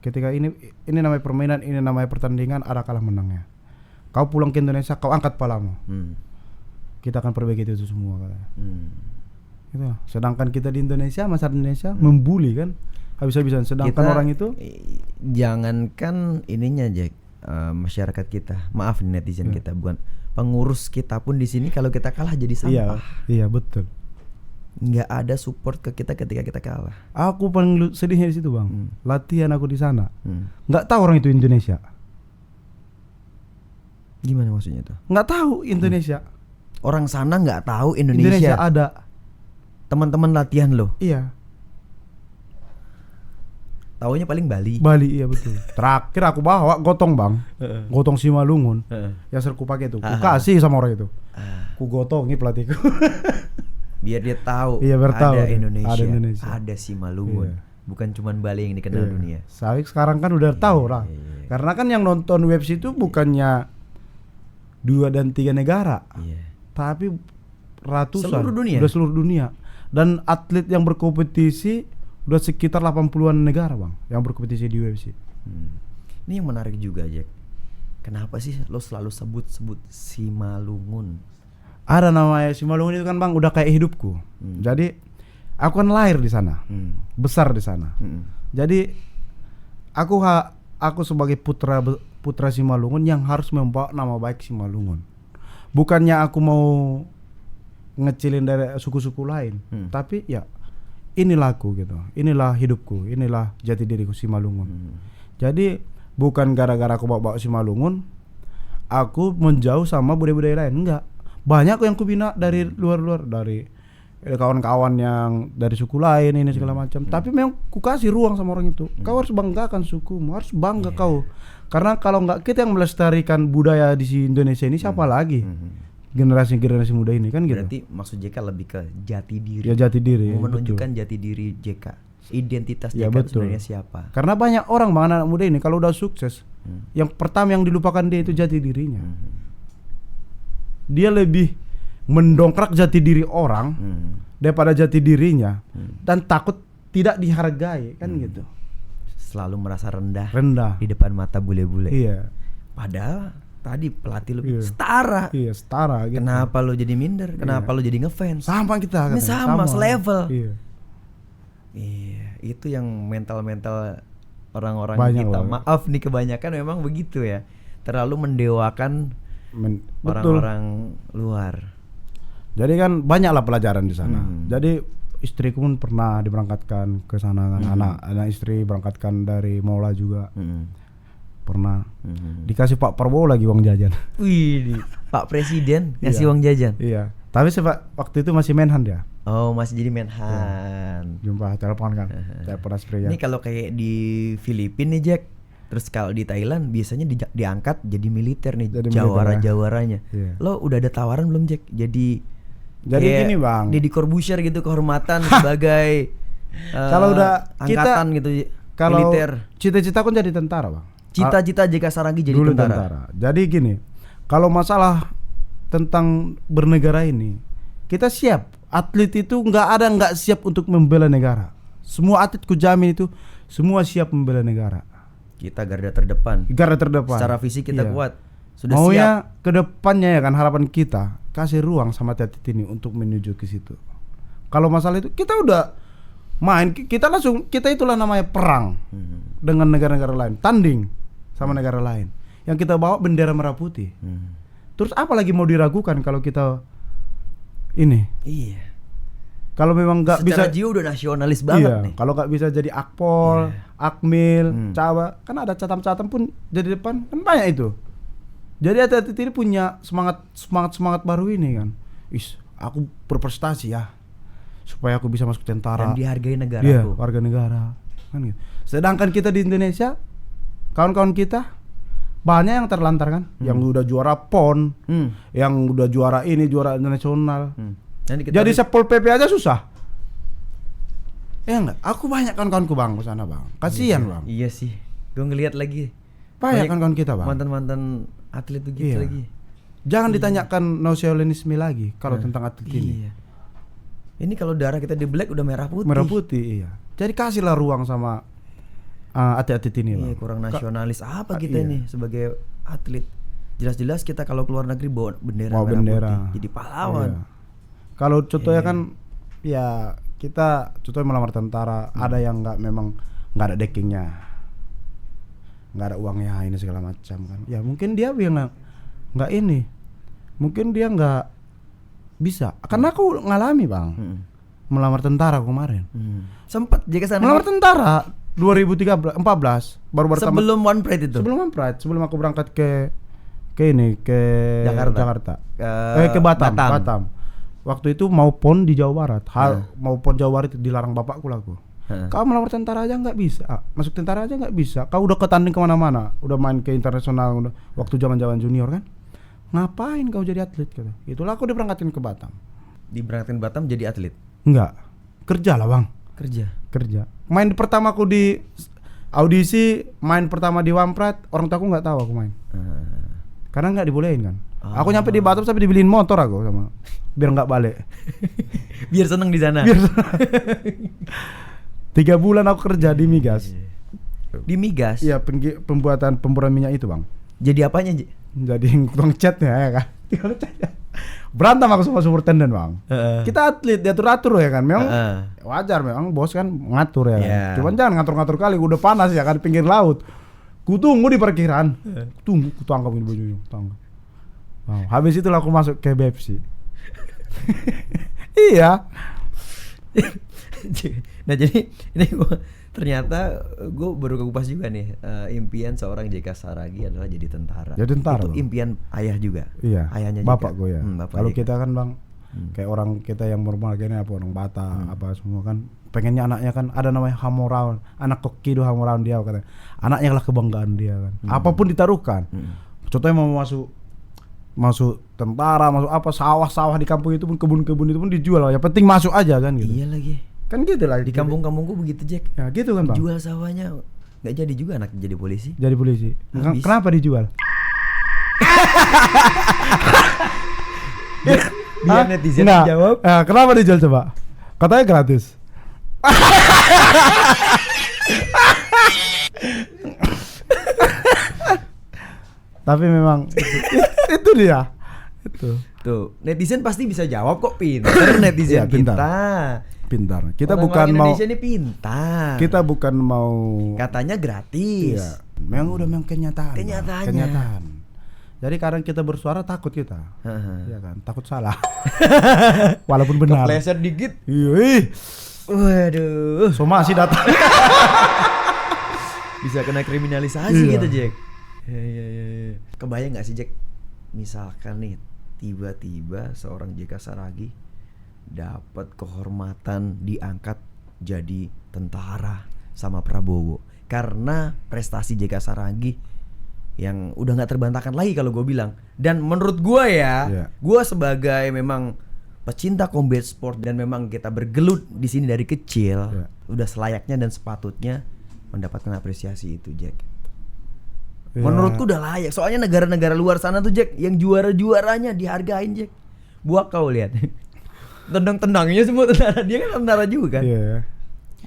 Ketika ini namanya permainan, ini namanya pertandingan, ada kalah menangnya. Kau pulang ke Indonesia, kau angkat kepalamu. Kita akan perbaiki itu semua katanya. Gitu. Sedangkan kita di Indonesia, masyarakat Indonesia membuli kan habis-habisan. Sedangkan orang itu jangankan ininya Jack, masyarakat kita, maaf nih netizen kita, bukan pengurus kita pun di sini kalau kita kalah jadi sampah. Iya betul. Nggak ada support ke kita ketika kita kalah. Aku paling sedihnya di situ bang. Latihan aku di sana, nggak tahu orang itu Indonesia. Gimana maksudnya tuh? Nggak tahu Indonesia. Orang sana nggak tahu Indonesia ada. Teman-teman latihan lo, Iya. taunya paling Bali. Bali iya betul. Terakhir aku bawa gotong bang, gotong Simalungun. Yang sering ku pakai itu, ku kasih sama orang itu. Ku gotongi pelatihku. Biar dia tahu, Iya, biar tahu ada dia. Indonesia, Ada Indonesia. ada Simalungun. Iya. Bukan cuman Bali yang dikenal dunia. Sawik sekarang kan udah tahu lah. Karena kan yang nonton web itu bukannya 2 dan 3 negara, Iya. tapi ratusan. Seluruh dunia. Udah seluruh dunia. Dan atlet yang berkompetisi udah sekitar 80-an negara bang, yang berkompetisi di UFC. Ini yang menarik juga Jack. Kenapa sih lo selalu sebut-sebut Simalungun? Ada namanya Simalungun itu kan bang, udah kayak hidupku. Jadi aku kan lahir di sana, besar di sana. Jadi aku sebagai putra Simalungun yang harus membawa nama baik Simalungun. Bukannya aku mau ngecilin dari suku-suku lain, tapi ya inilah aku gitu, inilah hidupku, inilah jati diriku Simalungun. Jadi bukan gara-gara aku bawa Simalungun, aku menjauh sama budaya-budaya lain, enggak. Banyak yang kubina dari luar-luar, dari kawan-kawan yang dari suku lain ini segala macam. Tapi memang ku kasih ruang sama orang itu. Kau harus banggakan sukumu, harus bangga kau. Karena kalau enggak kita yang melestarikan budaya di Indonesia ini siapa lagi? Generasi muda ini kan gitu. Berarti maksud JK lebih ke jati diri. Ya jati diri. Mau betul. menunjukkan jati diri JK. Identitas Ya, JK betul. sebenarnya siapa? Karena banyak orang bang anak muda ini kalau udah sukses, yang pertama yang dilupakan dia itu jati dirinya. Dia lebih mendongkrak jati diri orang daripada jati dirinya, dan takut tidak dihargai kan gitu. Selalu merasa rendah Rendah. di depan mata bule-bule. Iya. Padahal tadi pelatih lebih Iya. setara. Iya, setara gitu. Kenapa lo jadi minder? Kenapa lo jadi ngefans? Sama kita Ini katanya. sama, selevel. Iya. Iya, itu yang mental-mental orang-orang Banyak kita. lah. Maaf nih, kebanyakan memang begitu ya. Terlalu mendewakan Betul. orang-orang luar. Jadi kan banyak lah pelajaran di sana. Jadi istriku pun pernah diberangkatkan ke sana kan. Anak istri berangkatkan dari Mola juga. Pernah. Dikasih Pak Prabowo lagi uang jajan. Wih, Pak Presiden ngasih Iya. uang jajan. Iya. Tapi waktu itu masih menhan dia. Oh, masih jadi menhan. Jumpa telepon kan. Telepon Aspri ya. Ini kalau kayak di Filipina nih Jack. Terus kalau di Thailand biasanya diangkat jadi militer nih, Jadi militer, jawara-jawaranya. Iya. Lo udah ada tawaran belum Jack? Jadi kayak gini bang. Deddy Corbuzier gitu, kehormatan sebagai Kalau udah angkatan kita- gitu, Kalau militer. cita-cita kan jadi tentara bang. Cita-cita JK Saragi jadi Dulu tentara. Jadi gini, kalau masalah tentang bernegara ini, kita siap. Atlet itu nggak siap untuk membela negara. Semua atlet ku jamin itu semua siap membela negara. Kita garda terdepan. Negara terdepan. Secara fisik kita Iya. kuat. Sudah Maunya siap. ke depannya ya kan, harapan kita kasih ruang sama atlet ini untuk menuju ke situ. Kalau masalah itu kita udah main, kita itulah namanya perang dengan negara-negara lain, tanding sama negara lain. Yang kita bawa bendera merah putih. Terus apa lagi mau diragukan kalau kita ini? Iya. Kalau memang nggak bisa Secara jiwa udah nasionalis banget iya, nih. kalau nggak bisa jadi Akpol, Akmil, Cawa, kan ada catam-catam pun jadi depan kan banyak itu. Jadi atlet ini punya semangat baru ini kan. Aku berprestasi ya, supaya aku bisa masuk tentara. Dan dihargai negara. Iya, warga negara. Kan gitu. Sedangkan kita di Indonesia, kawan-kawan kita banyak yang terlantar kan, yang udah juara PON, yang udah juara ini, juara nasional. Jadi Satpol PP aja susah. Ya enggak? Aku banyak kawan-kawanku bang ke sana bang. Kasihan bang. Iya sih. Gue ngelihat lagi. Banyak kawan-kawan kita bang. Mantan-mantan atlet tuh gitu Iya. lagi. Jangan ditanyakan nasionalisme lagi kalau tentang atlet ini. Iya. Ini kalau darah kita di black udah merah putih. Merah putih iya. Jadi kasihlah ruang sama atlet-atlet ini bang. Iya, kurang nasionalis apa kita iya. nih sebagai atlet. Jelas-jelas kita kalau keluar negeri bawa bendera Bawa merah bendera. putih. Jadi pahlawan. Iya. Kalau contohnya kan ya kita contohnya melamar tentara ada yang memang nggak ada deckingnya, nggak ada uangnya ini segala macam kan. Ya mungkin dia yang nggak ini, mungkin dia nggak bisa. Karena aku ngalami bang melamar tentara kemarin. Sempet jika sana Melamar tentara 2014 baru sebelum One Pride itu. sebelum aku berangkat ke ini ke Jakarta. ke Batam. Waktu itu mau PON di Jawa Barat, mau PON Jawa Barat dilarang bapakku lah aku. Kau melamar tentara aja nggak bisa, masuk tentara aja nggak bisa. Kau udah ketanding kemana-mana, udah main ke internasional, udah waktu zaman junior kan. Ngapain kau jadi atlet? Kata. Itulah aku diberangkatin ke Batam. Diberangkatin Batam jadi atlet. Enggak, kerja lah bang. Kerja. Main pertama aku di audisi, main pertama di Wamprat, orang tua aku nggak tahu aku main. Karena nggak dibolehin kan. Aku nyampe di Batam sampai dibeliin motor aku sama biar nggak balik. Biar seneng di sana. 3 bulan aku kerja di migas. Di migas. Iya, pembuatan pemburan minyak itu bang. Jadi apanya? Jadi tukang catnya ya kan. Berantem aku sama superintenden bang. Kita atlet diatur-atur ya kan. Memang wajar memang bos kan ngatur ya kan. Yeah. Cuman jangan ngatur-ngatur kali udah panas ya kan di pinggir laut. Ku tunggu di parkiran. Ku tangkap ini bajunya, tangkap. Wow. Habis itu aku masuk ke Bepsi. Iya. Nah jadi ini ternyata gue baru kekupas juga nih impian seorang JK Saragi adalah jadi tentara. Jadi tentara, Itu bang. impian ayah juga. Iya. Ayahnya Bapak juga. gue ya. Bapak Kalau JK. kita kan bang, kayak orang kita yang normal gini apa orang Batak apa semua kan pengennya anaknya kan ada namanya Hamorawan, anak kokido Hamorawan dia katanya. Anaknya lah kebanggaan dia kan. Apapun ditaruhkan. Contohnya mau masuk tentara, masuk apa sawah-sawah di kampung itu pun kebun-kebun itu pun dijual. Yang penting masuk aja kan gitu. Iya lagi. Kan gitu lah Di kampung-kampungku begitu Jack. Ya gitu kan bang. Jual sawahnya nggak jadi juga anak jadi polisi. Jadi polisi. Habis. Kenapa dijual? Biar netizen Nggak. jawab. Kenapa dijual coba? Katanya gratis. Tapi memang itu dia. Itu. Tuh, netizen pasti bisa jawab kok, pintar netizen Iya, pintar. kita. Pintar. Kita Orang-orang bukan mau Indonesia ini pintar. kita bukan mau Katanya gratis. iya. Memang udah memang kenyataan. Bang. Kenyataannya. Kenyataan. Jadi kadang kita bersuara takut kita. Heeh. Iya kan? Takut salah. Walaupun benar. Kepleset dikit. Iya. ih. Waduh. Somasi datang. Bisa kena kriminalisasi Iya. gitu, Jack. Iya. Kebayang gak sih, Jack? Misalkan nih tiba-tiba seorang JK Saragi dapat kehormatan diangkat jadi tentara sama Prabowo karena prestasi JK Saragi yang udah nggak terbantahkan lagi kalau gue bilang. Dan menurut gue ya, Iya. gue sebagai memang pecinta combat sport dan memang kita bergelut di sini dari kecil, Iya. udah selayaknya dan sepatutnya mendapatkan apresiasi itu, Jack. Ya. Menurutku udah layak. Soalnya negara-negara luar sana tuh, Jack, yang juara-juaranya dihargain, Jack. Buat kau lihat. Tendang-tendangnya semua tentara. Dia kan tentara juga kan. Iya.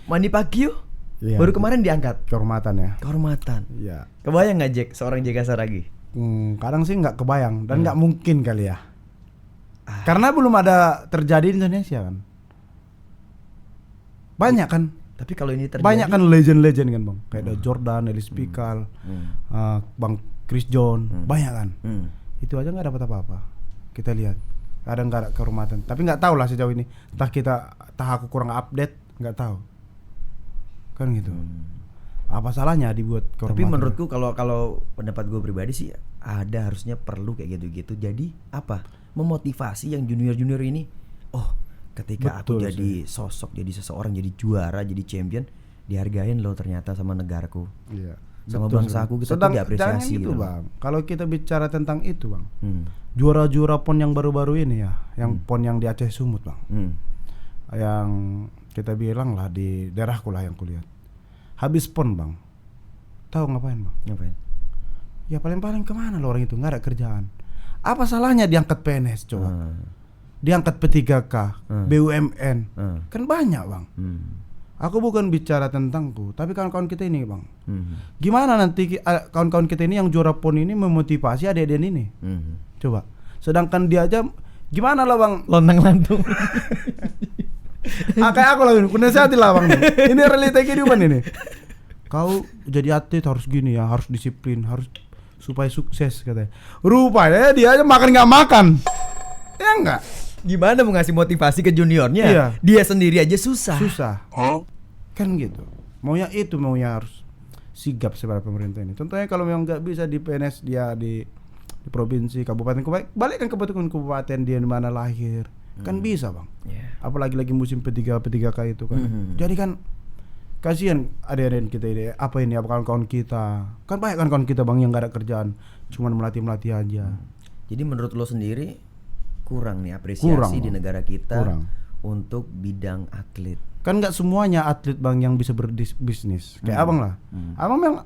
Manny Pacquiao Iya. baru kemarin diangkat Kehormatan ya. kehormatan. Iya. Kebayang nggak, Jack, seorang JK Saragi? Kadang sih nggak kebayang dan nggak mungkin kali ya. Karena belum ada terjadi di Indonesia kan. Banyak kan. Tapi kalau ini terjadi, Banyak kan legend-legend kan bang. Kayak ada Jordan, Ellis Pikal, Bang Chris John. Banyak kan. Itu aja nggak dapat apa-apa. Kita lihat kadang nggak ada kehormatan. Tapi nggak tahu lah sejauh ini. Entah aku kurang update, nggak tahu. Kan gitu. Apa salahnya dibuat kehormatan? Tapi menurutku kalau pendapat gue pribadi sih ada harusnya perlu kayak gitu-gitu. Jadi apa? Memotivasi yang junior-junior ini. Oh, ketika aku Betul jadi sosok, jadi seseorang, jadi juara, jadi champion, dihargain loh ternyata sama negaraku. Iya. Sama Betul, bangsa aku kita tuh jangan diapresiasi gitu, gitu. Bang. Kalau kita bicara tentang itu, Bang. Hmm. Juara-juara PON yang baru-baru ini ya, yang PON yang di Aceh Sumut, Bang. Yang kita bilang lah di daerahku lah yang kulihat. Habis PON, Bang. Tahu ngapain, Bang? Ngapain? Ya paling-paling kemana lo orang itu, nggak ada kerjaan. Apa salahnya diangkat PNS coba? Diangkat P3K, BUMN. Kan banyak, Bang. Aku bukan bicara tentangku, tapi kawan-kawan kita ini, Bang. Gimana nanti kawan-kawan kita ini yang juara PON ini memotivasi adik-adik ini? Coba. Sedangkan dia aja gimana lah, Bang? Lontang-lantung. Kayak aku lah, penasihati lah, Bang. Ini realita kehidupan ini. Kau jadi atlet harus gini ya, harus disiplin, harus supaya sukses katanya. Rupanya dia aja makan nggak makan. Ya enggak? Gimana mau ngasih motivasi ke juniornya? Iya. Dia sendiri aja susah. Kan gitu. Maunya harus sigap sebagai pemerintah ini. Contohnya kalau memang nggak bisa di PNS dia di provinsi, kabupaten, balikkan ke kabupaten dia di mana lahir. Kan bisa, Bang. Apalagi lagi musim P3K itu kan. Jadi kan kasihan adik-adik kita ini, apa kawan-kawan kita. Kan banyak kan kawan kita, Bang, yang nggak ada kerjaan, cuman melatih aja. Jadi menurut lo sendiri kurang nih apresiasi Kurang, di Bang. negara kita Kurang. untuk bidang atlet. Kan nggak semuanya atlet, Bang, yang bisa berbisnis. Kayak Abang lah. Abang memang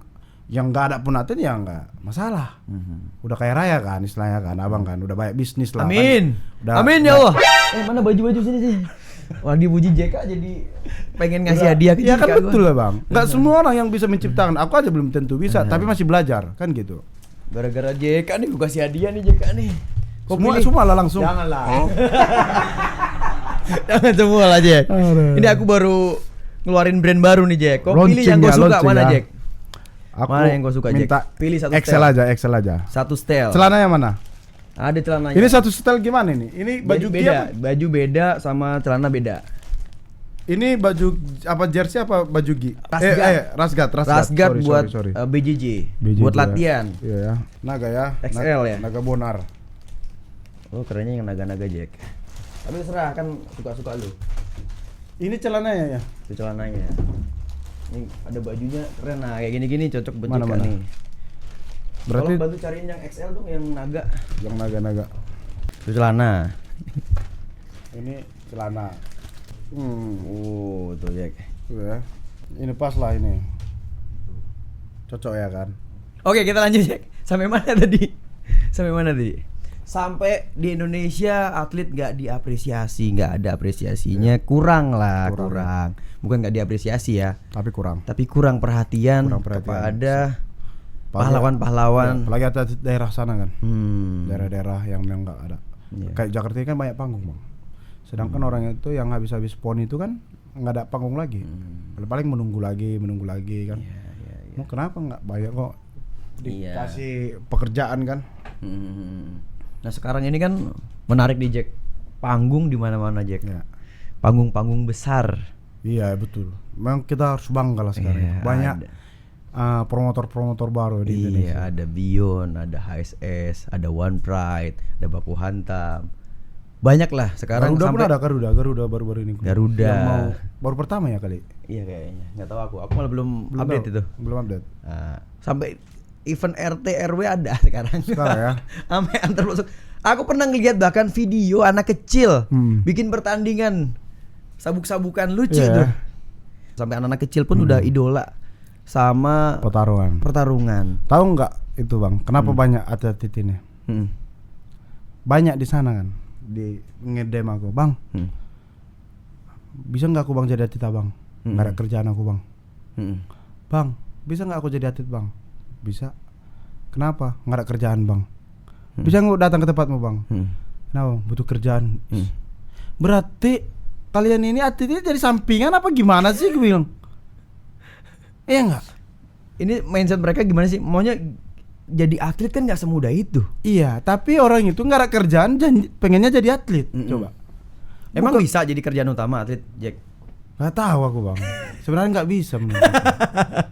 yang nggak ada pun atlet ya nggak masalah. Udah kaya raya kan istilahnya kan, Abang kan udah banyak bisnis lah. Amin. Kan. Amin ya Allah. Mana baju-baju sini. Wah, dipuji JK jadi pengen ngasih hadiah ke JK. Ya kan gua. betul lah, Bang. Nggak semua orang yang bisa menciptakan. Aku aja belum tentu bisa, tapi masih belajar kan gitu. Gara-gara JK nih gue kasih hadiah nih JK nih. Kok Semua lah langsung. Janganlah. Jangan semua lah Jack. Ini aku baru ngeluarin brand baru nih Jack. Kau pilih yang gue suka mana Jack? Aku Mana yang kau suka, Jack? minta Pilih satu XL aja. Satu style. Celananya mana? Ada celananya. Ini satu style gimana nih? Ini baju Jadi beda. Baju beda sama celana beda. Ini baju apa jersey apa baju gi? Rasgat. Rasgat buat sorry. BJJ. BJJ Buat ya. latihan. Iya ya. Naga ya. XL ya? Naga Bonar. Oh kerennya yang naga-naga Jack. Tapi terserah kan suka-suka lu. Ini celananya ya. Itu celananya. Ini ada bajunya keren, nah kayak gini-gini cocok buat Mana, JK mana? nih. Berarti Tolong bantu cariin yang XL dong, yang naga. yang naga. Itu celana. Ini celana. Oh, tuh Jack. Tuh ya. Ini pas lah ini. Cocok ya kan? Oke, kita lanjut Jack. Sampai mana tadi? Sampai di Indonesia atlet nggak diapresiasi, nggak ada apresiasinya, kurang. Bukan nggak diapresiasi ya, Tapi kurang. tapi kurang perhatian, kepada pahlawan-pahlawan. Apalagi ada daerah sana kan. Daerah-daerah yang memang nggak ada. Iya. Kayak Jakarta ini kan banyak panggung, Bang. Sedangkan orang itu yang habis-habis PON itu kan nggak ada panggung lagi. Paling menunggu lagi kan. Iya. Mau kenapa nggak banyak kok Iya. dikasih pekerjaan kan? Nah sekarang ini kan menarik di Jack, panggung di mana-mana Jack. Ya. Panggung-panggung besar. Iya betul. Memang kita harus bangga lah sekarang. Iya, Banyak ada. promotor-promotor baru di Indonesia. Iya, ada Beyond, ada HSS, ada One Pride, ada Baku Hantam. Banyak lah sekarang. Garuda pun sampai ada Garuda baru-baru ini. Garuda. Yang mau baru pertama ya kali. Iya kayaknya, nggak tahu aku malah belum update tahu. itu. Belum update. Nah, sampai event RT RW ada sekarang. Sekarang ya. Sampai antar masuk. Aku pernah ngeliat bahkan video anak kecil bikin pertandingan sabuk-sabukan lucu Iya. tuh. Sampai anak-anak kecil pun udah idola sama pertarungan. Tahu nggak itu Bang? Kenapa banyak atlet ini? Banyak di sana kan. Di ngedem aku, Bang. Bisa nggak aku Bang jadi atlet Bang? Nggak ada kerjaan aku Bang. Bang, bisa nggak aku jadi atlet Bang? Bisa. Kenapa? Nggak ada kerjaan Bang. Bisa nggak datang ke tempatmu Bang? Kenapa? Butuh kerjaan. Berarti kalian ini atletnya jadi sampingan apa gimana sih gue bilang? Iya nggak? Ini mindset mereka gimana sih? Maunya jadi atlet kan nggak semudah itu. Iya, tapi orang itu nggak ada kerjaan pengennya jadi atlet. Coba. Emang Bukan- bisa jadi kerjaan utama atlet, Jack? Gak tahu aku bang. Sebenarnya nggak bisa menurut aku.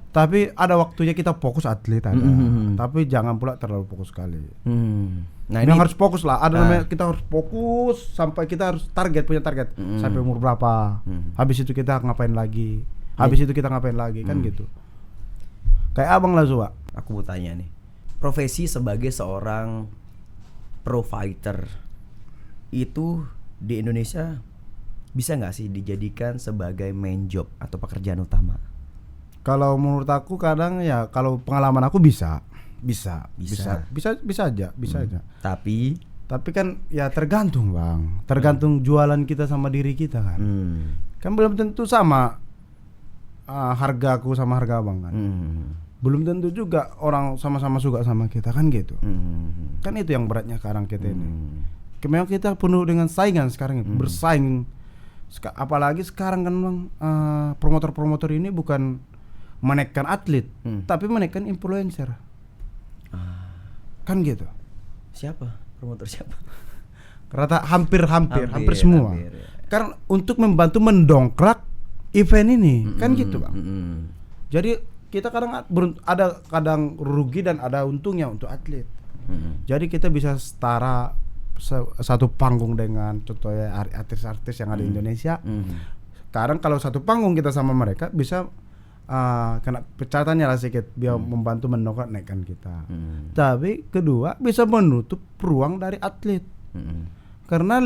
Tapi ada waktunya kita fokus atlet ada. Tapi jangan pula terlalu fokus sekali. Nah Yang harus fokus lah. Ada namanya kita harus fokus sampai kita harus punya target sampai umur berapa. Habis itu kita ngapain lagi. Habis itu kita ngapain lagi kan gitu. Kayak abang lah Zuwa. aku mau tanya nih, profesi sebagai seorang pro fighter itu di Indonesia bisa nggak sih dijadikan sebagai main job atau pekerjaan utama? Kalau menurut aku kadang ya kalau pengalaman aku bisa aja. Tapi kan ya tergantung bang, tergantung jualan kita sama diri kita kan. Kan belum tentu sama harga aku sama harga abang kan. Belum tentu juga orang sama-sama suka sama kita kan gitu. Kan itu yang beratnya sekarang kita ini. Memang kita penuh dengan saingan sekarang ini, bersaing. Apalagi sekarang kan bang, promotor-promotor ini bukan menaikkan atlet, tapi menaikkan influencer. Kan gitu. Siapa? Promotor siapa? Rata hampir semua. Hampir, ya. Karena untuk membantu mendongkrak event ini, kan gitu bang. Jadi kita ada kadang rugi dan ada untungnya untuk atlet. Jadi kita bisa setara satu panggung dengan contohnya artis-artis yang ada di Indonesia. Sekarang kalau satu panggung kita sama mereka bisa kena pecatannya lah sedikit biar membantu mendongkrak naikkan kita. Tapi kedua bisa menutup ruang dari atlet. Karena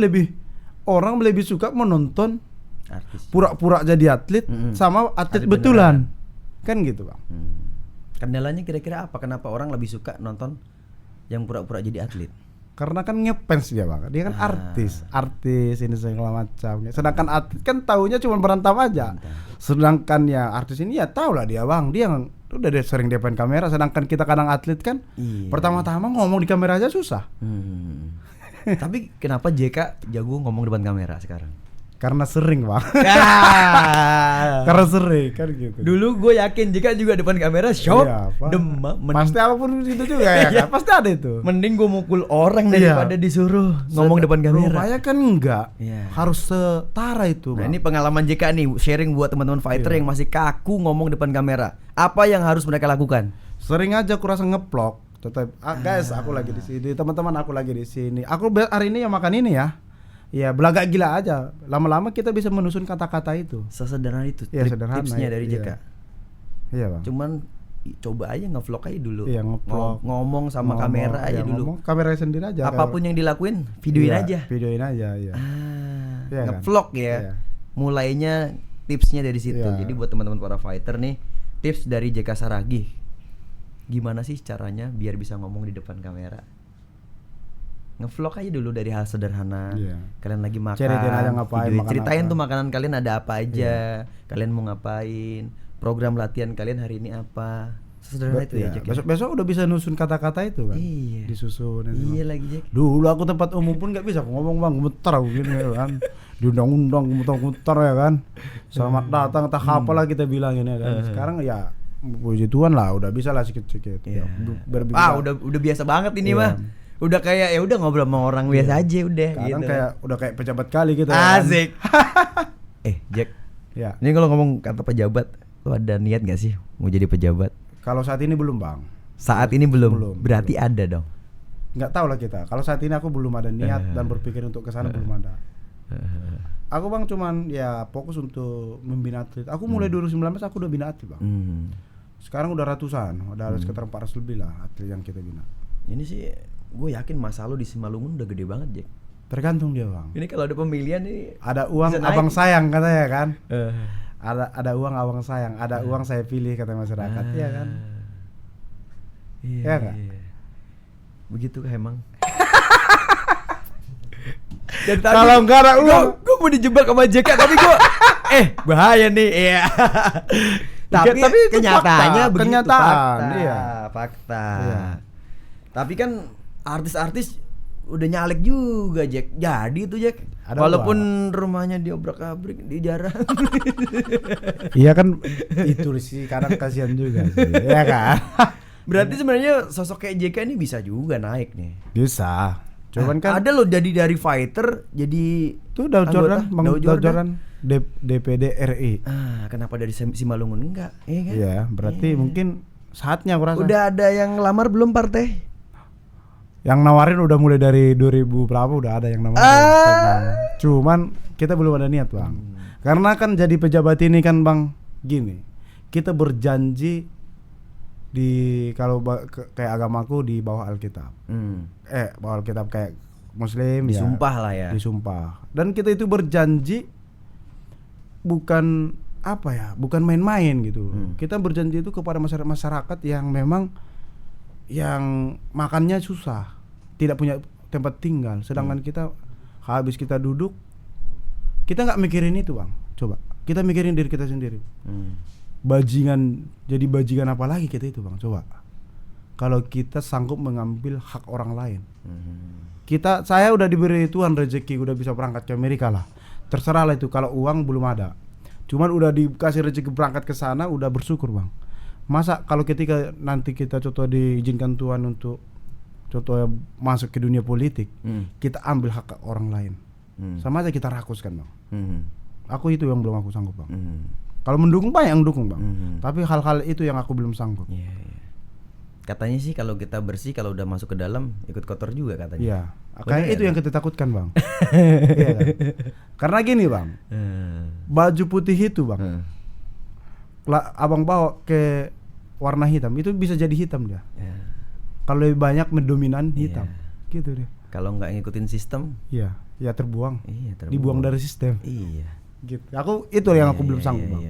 orang lebih suka menonton Artis. pura-pura jadi atlet sama atlet betulan. Kan gitu bang. Kendalanya kira-kira apa? Kenapa orang lebih suka nonton yang pura-pura jadi atlet? Karena kan ngefans dia bang. Dia kan artis ini segala macam. Sedangkan atlet kan taunya cuma berantem aja. Sedangkan ya artis ini ya tahu lah dia bang. Dia udah sering depan kamera. Sedangkan kita kadang atlet kan pertama-tama ngomong di kamera aja susah. Tapi kenapa JK jago ngomong depan kamera sekarang? Karena sering bang. Karena sering kan gitu. Dulu gue yakin JK juga depan kamera shock, Iya, Pak. demam, Pasti apapun itu juga ya kan. Pasti ada itu. mending gue mukul orang daripada disuruh ngomong depan kamera. Rupanya kan enggak. Iya. Harus setara itu Nah bang. ini pengalaman JK nih, sharing buat teman-teman fighter yang masih kaku ngomong depan kamera. Apa yang harus mereka lakukan? Sering aja aku rasa ngeplok. Tetap guys, aku lagi di sini, teman-teman aku lagi di sini. Aku hari ini yang makan ini ya. Ya belagak gila aja. Lama-lama kita bisa menyusun kata-kata itu. Sesederhana itu Iya, sederhana, tipsnya dari iya. JK. Iya bang. Cuman coba aja nge-vlog aja dulu. Iya, nge-vlog. Ngomong sama kamera aja dulu. Ngomong kamera sendiri aja. Apapun yang dilakuin, videoin Iya, aja. Videoin aja, iya. Iya kan? Nge-vlog ya. Iya. Mulainya tipsnya dari situ. Iya. Jadi buat teman-teman para fighter nih, tips dari JK Saragih. Gimana sih caranya biar bisa ngomong di depan kamera? Nge-vlog aja dulu dari hal sederhana. Iya. Kalian lagi makan, Ceritain aja ngapain, videoin. makan Ceritain apa. tuh makanan kalian ada apa aja. Kalian mau ngapain? Program latihan kalian hari ini apa? Sesederhana itu ya, Iya. Jack. Besok udah bisa nusun kata-kata itu kan. Iya. Disusun. Iya lagi, Jack. Dulu aku tempat umum pun nggak bisa aku ngomong bang, gemetar aku gini ya kan. Di undang-undang gemetar ya kan. Selamat datang, tak apalah kita bilangin ya kan. Sekarang ya puji Tuhan lah, udah bisa lah sikit-sikit. Iya. Ya, udah biasa banget ini Iya. mah. Udah kayak ya udah ngobrol sama orang biasa aja udah kadang gitu. udah kayak pejabat kali gitu. ya kan. Asik. Jack. Ya. Ini kalau ngomong kata pejabat, lu ada niat gak sih mau jadi pejabat? Kalau saat ini belum bang. Saat ini belum. Belum, Berarti ada dong. Nggak tahu lah kita. Kalau saat ini aku belum ada niat dan berpikir untuk kesana belum ada. Aku bang cuman ya fokus untuk membina atlet. Aku mulai 2019 aku udah bina atlet bang. Sekarang udah ratusan, udah sekitar 400 lebih lah atlet yang kita bina. Ini sih gue yakin masa lu di Simalungun udah gede banget, Jack. Tergantung dia bang. Ini kalau ada pemilihan nih Ada uang bisa naik. abang sayang katanya kan. Ada uang abang sayang, ada uang saya pilih kata masyarakat, ya kan? Iya. Ya nggak? Begitu emang. Dan tadi Kalau nggak ada uang, gue mau dijebak sama JK tapi gue bahaya nih. Iya. tapi itu kenyataannya fakta, begitu, kenyataan, fakta, iya. fakta. Iya. Tapi kan artis-artis udah nyalek juga, Jack. Jadi tuh, Jack. Ada Walaupun rumahnya diobrak-abrik, dijarah. iya kan itu sih kadang kasihan juga sih, ya kan? Berarti sebenarnya sosok kayak JK ini bisa juga naik nih. Bisa. Cuman kan ada loh dari fighter jadi itu Daud anggota, Jordan, Bang Daud Daud Jordan, DPD RI. Kenapa dari Simalungun enggak? Iya kan? Iya, berarti mungkin saatnya aku rasa. Udah ada yang lamar belum partai? Yang nawarin udah mulai dari 2000 berapa udah ada yang nawarin. Cuman kita belum ada niat, Bang. Karena kan jadi pejabat ini kan, Bang, gini. Kita berjanji di kayak agamaku di bawah Alkitab. Bawah Alkitab kayak Muslim disumpah lah ya. Disumpah. Dan kita itu berjanji bukan apa ya, bukan main-main gitu. Kita berjanji itu kepada masyarakat yang memang yang makannya susah, tidak punya tempat tinggal. Sedangkan kita habis kita duduk, kita nggak mikirin itu, Bang. Coba kita mikirin diri kita sendiri. Jadi bajingan apa lagi kita itu, Bang? Coba. Kalau kita sanggup mengambil hak orang lain. Saya udah diberi Tuhan rezeki, udah bisa berangkat ke Amerika lah. Terserah lah itu kalau uang belum ada. Cuman udah dikasih rezeki berangkat ke sana, udah bersyukur, Bang. Masa kalau ketika nanti kita contoh diizinkan Tuhan untuk contoh masuk ke dunia politik, kita ambil hak orang lain. Sama aja kita rakuskan, Bang. Aku itu yang belum aku sanggup, Bang. Kalau mendukung banyak yang dukung, Bang. Tapi hal-hal itu yang aku belum sanggup. Katanya sih kalau kita bersih, kalau udah masuk ke dalam ikut kotor juga katanya. Iya. Kayak itu yang kita takutkan, Bang. Iya kan? Karena gini, Bang. Baju putih itu, Bang. Abang bawa ke warna hitam, itu bisa jadi hitam dia. Kalau lebih banyak mendominan hitam. Gitu dia. Kalau nggak ngikutin sistem, ya terbuang. Terbuang. Dibuang dari sistem. Iya. Gitu. Itu yang aku belum sanggup, Bang.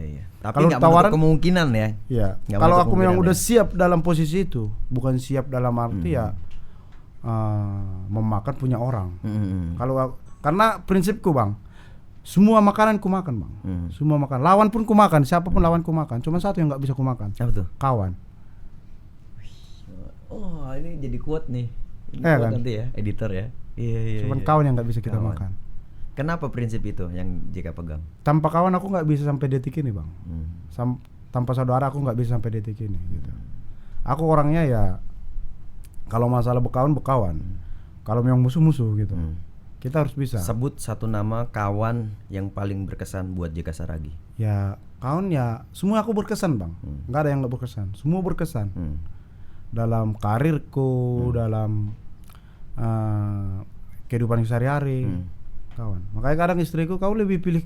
Tapi kalau nggak tawaran menutup kemungkinan ya. Iya. Kalau aku memang udah siap dalam posisi itu, bukan siap dalam arti ya memakan punya orang. Karena prinsipku, Bang, semua makanan ku makan, Bang. Semua makan. Lawan pun ku makan, siapapun lawan ku makan. Cuma satu yang nggak bisa ku makan. Apa tuh? Kawan. Oh, ini jadi quote nih. Ini kan? nanti ya, editor ya. Iya. Cuman kawan yang nggak bisa kita makan. Kenapa prinsip itu yang JK pegang? Tanpa kawan aku nggak bisa sampai detik ini, Bang. Tanpa saudara aku nggak bisa sampai detik ini. Gitu. Aku orangnya ya kalau masalah berkawan. Kalau memang musuh gitu. Kita harus bisa. Sebut satu nama kawan yang paling berkesan buat JK Saragih. Ya kawan ya semua aku berkesan, Bang. Nggak ada yang nggak berkesan. Semua berkesan. Dalam karirku, dalam kehidupan sehari-hari. Kawan. Makanya kadang istriku, kau lebih pilih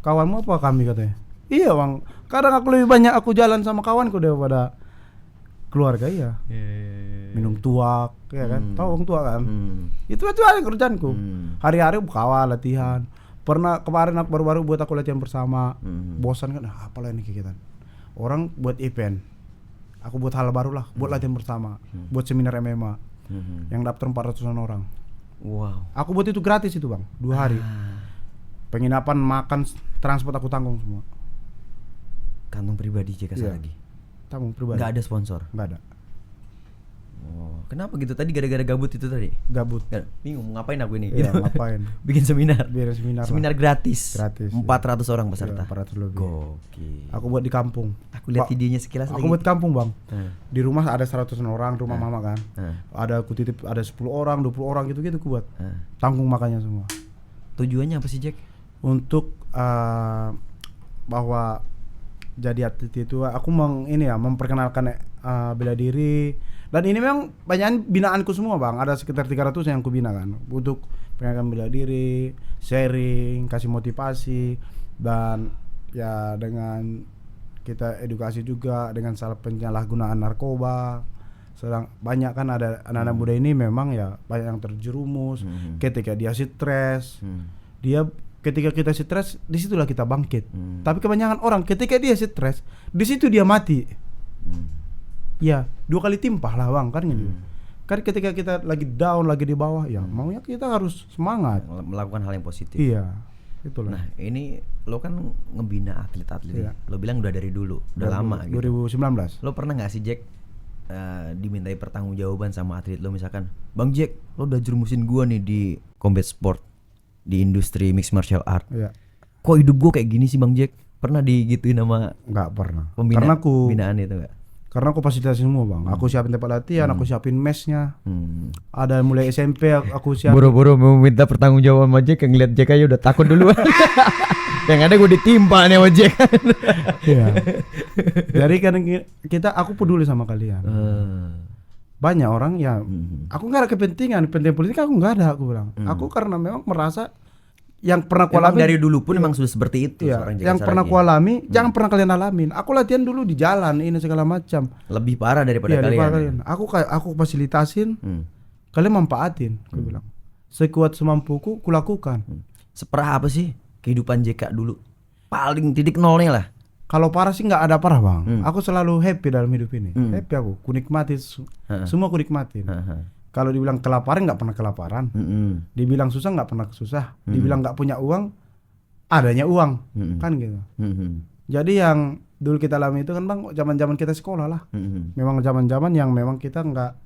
kawanmu apa kami, katanya. Iya, Bang. Kadang aku lebih banyak aku jalan sama kawanku daripada keluarga. Iya. Minum tuak, ya kan? Tahu tuak kan? Itu aja kerjaanku. Hari-hari kawan latihan. Pernah kemarin aku baru-baru buat aku latihan bersama. Bosan kan? Apalah ini kegiatan. Orang buat event. Aku buat hal baru lah, buat latihan bersama. Buat seminar MMA. Yang daftar 400-an orang. Wow. Aku buat itu gratis itu, Bang, 2 hari. Penginapan, makan, transport aku tanggung semua. Kantong pribadi JK Saragih. Tanggung pribadi. Gak ada sponsor. Gak ada. Oh, kenapa gitu tadi gara-gara gabut itu tadi? Gabut. Bingung ngapain aku ini? Iya, ngapain? Bikin seminar. Seminar gratis. 400 orang peserta. 400 lebih. Gokil. Aku buat di kampung. Aku lihat videonya sekilas aku lagi. buat kampung, Bang. Di rumah ada 100 orang, rumah mama kan. Ada aku titip ada 10 orang, 20 orang gitu-gitu aku buat. Tanggung makannya semua. Tujuannya apa sih, Jack? Untuk bahwa jadi atlet itu aku memperkenalkan bela diri. Dan ini memang banyak binaanku semua, Bang. Ada sekitar 300 yang aku bina kan. Untuk pengen bela diri, sharing, kasih motivasi, dan ya dengan kita edukasi juga dengan salah penyalahgunaan narkoba. Sedang banyak kan ada anak-anak muda ini memang ya banyak yang terjerumus. Ketika dia stres, ketika kita stres, disitulah kita bangkit. Tapi kebanyakan orang ketika dia stres, di situ dia mati. Ya 2 kali timpah lah, Bang, kan gitu. Kan ketika kita lagi down, lagi di bawah, ya maunya kita harus semangat Melakukan hal yang positif. Iya, itulah. Nah, ini lo kan ngebina atlet-atlet. Iya. Lo bilang udah dari dulu, udah lama gitu. 2019. Lo pernah nggak sih, Jack, dimintai pertanggungjawaban sama atlet lo, misalkan, Bang Jack, lo udah jerumusin gua nih di combat sport, di industri mixed martial art. Iya. Kok hidup gua kayak gini sih, Bang Jack? Pernah digituin sama Nggak pernah. pembina, Karena binaan itu nggak? Karena aku fasilitasi semua bang. Aku siapin tempat latihan, aku siapin mesnya. Ada mulai SMP aku siapin. Boro-boro mau minta pertanggungjawaban sama Jack, ngeliat Jack aja udah takut duluan. Yang ada gue ditimpa nih sama Jack. Iya. Jadi kan aku peduli sama kalian. Banyak orang ya, aku nggak ada kepentingan politik aku nggak ada, aku bilang. Aku karena memang merasa yang pernah Emang kualami dari dulu pun emang sudah seperti itu iya, seorang Jack yang pernah Saragi. kualami jangan pernah kalian alamin. Aku latihan dulu di jalan ini segala macam. Lebih parah daripada Iya, kalian. daripada kalian. Aku fasilitasin, kalian manfaatin, aku bilang. Sekuat semampuku kulakukan. Separah apa sih kehidupan JK dulu? Paling titik nolnya lah. Kalau parah sih nggak ada parah bang. Aku selalu happy dalam hidup ini. Happy aku, kunikmati semua aku nikmatin. Kalau dibilang kelaparan nggak pernah kelaparan. Dibilang susah nggak pernah susah. Dibilang nggak punya uang, adanya uang, kan gitu. Jadi yang dulu kita alami itu kan bang, zaman-zaman kita sekolah lah. Memang zaman-zaman yang memang kita nggak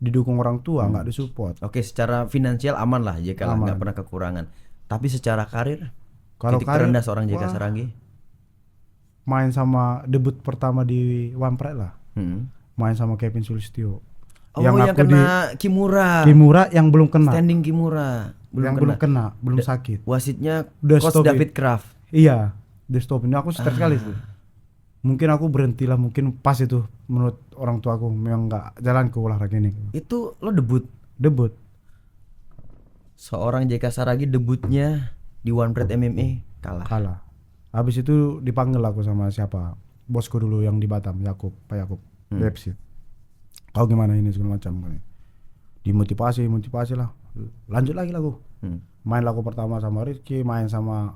didukung orang tua, nggak disupport. Oke, secara finansial aman lah JK lah, nggak pernah kekurangan. Tapi secara karir, Kalau titik karir, terendah seorang JK wah, Saragi. main sama debut pertama di Wampret lah. Main sama Kevin Sulistyo. Oh, yang aku kena Kimura. Kimura yang belum kena. Standing Kimura. Belum kena, belum sakit. Wasitnya Udah Coach stop David Kraft. Iya, di stop ini aku stres sekali tuh. Mungkin aku berhentilah, mungkin pas itu menurut orang tua aku memang nggak jalan ke olahraga ini. Itu lo debut. Debut. Seorang JK Saragi debutnya di One Pride MMA kalah. Habis itu dipanggil aku sama siapa? Bosku dulu yang di Batam, Pak Yakub, Bepsi. Kau gimana ini segala macam kan. Dimotivasi lah. Lanjut lagi lagu. Main lagu pertama sama Rizky, main sama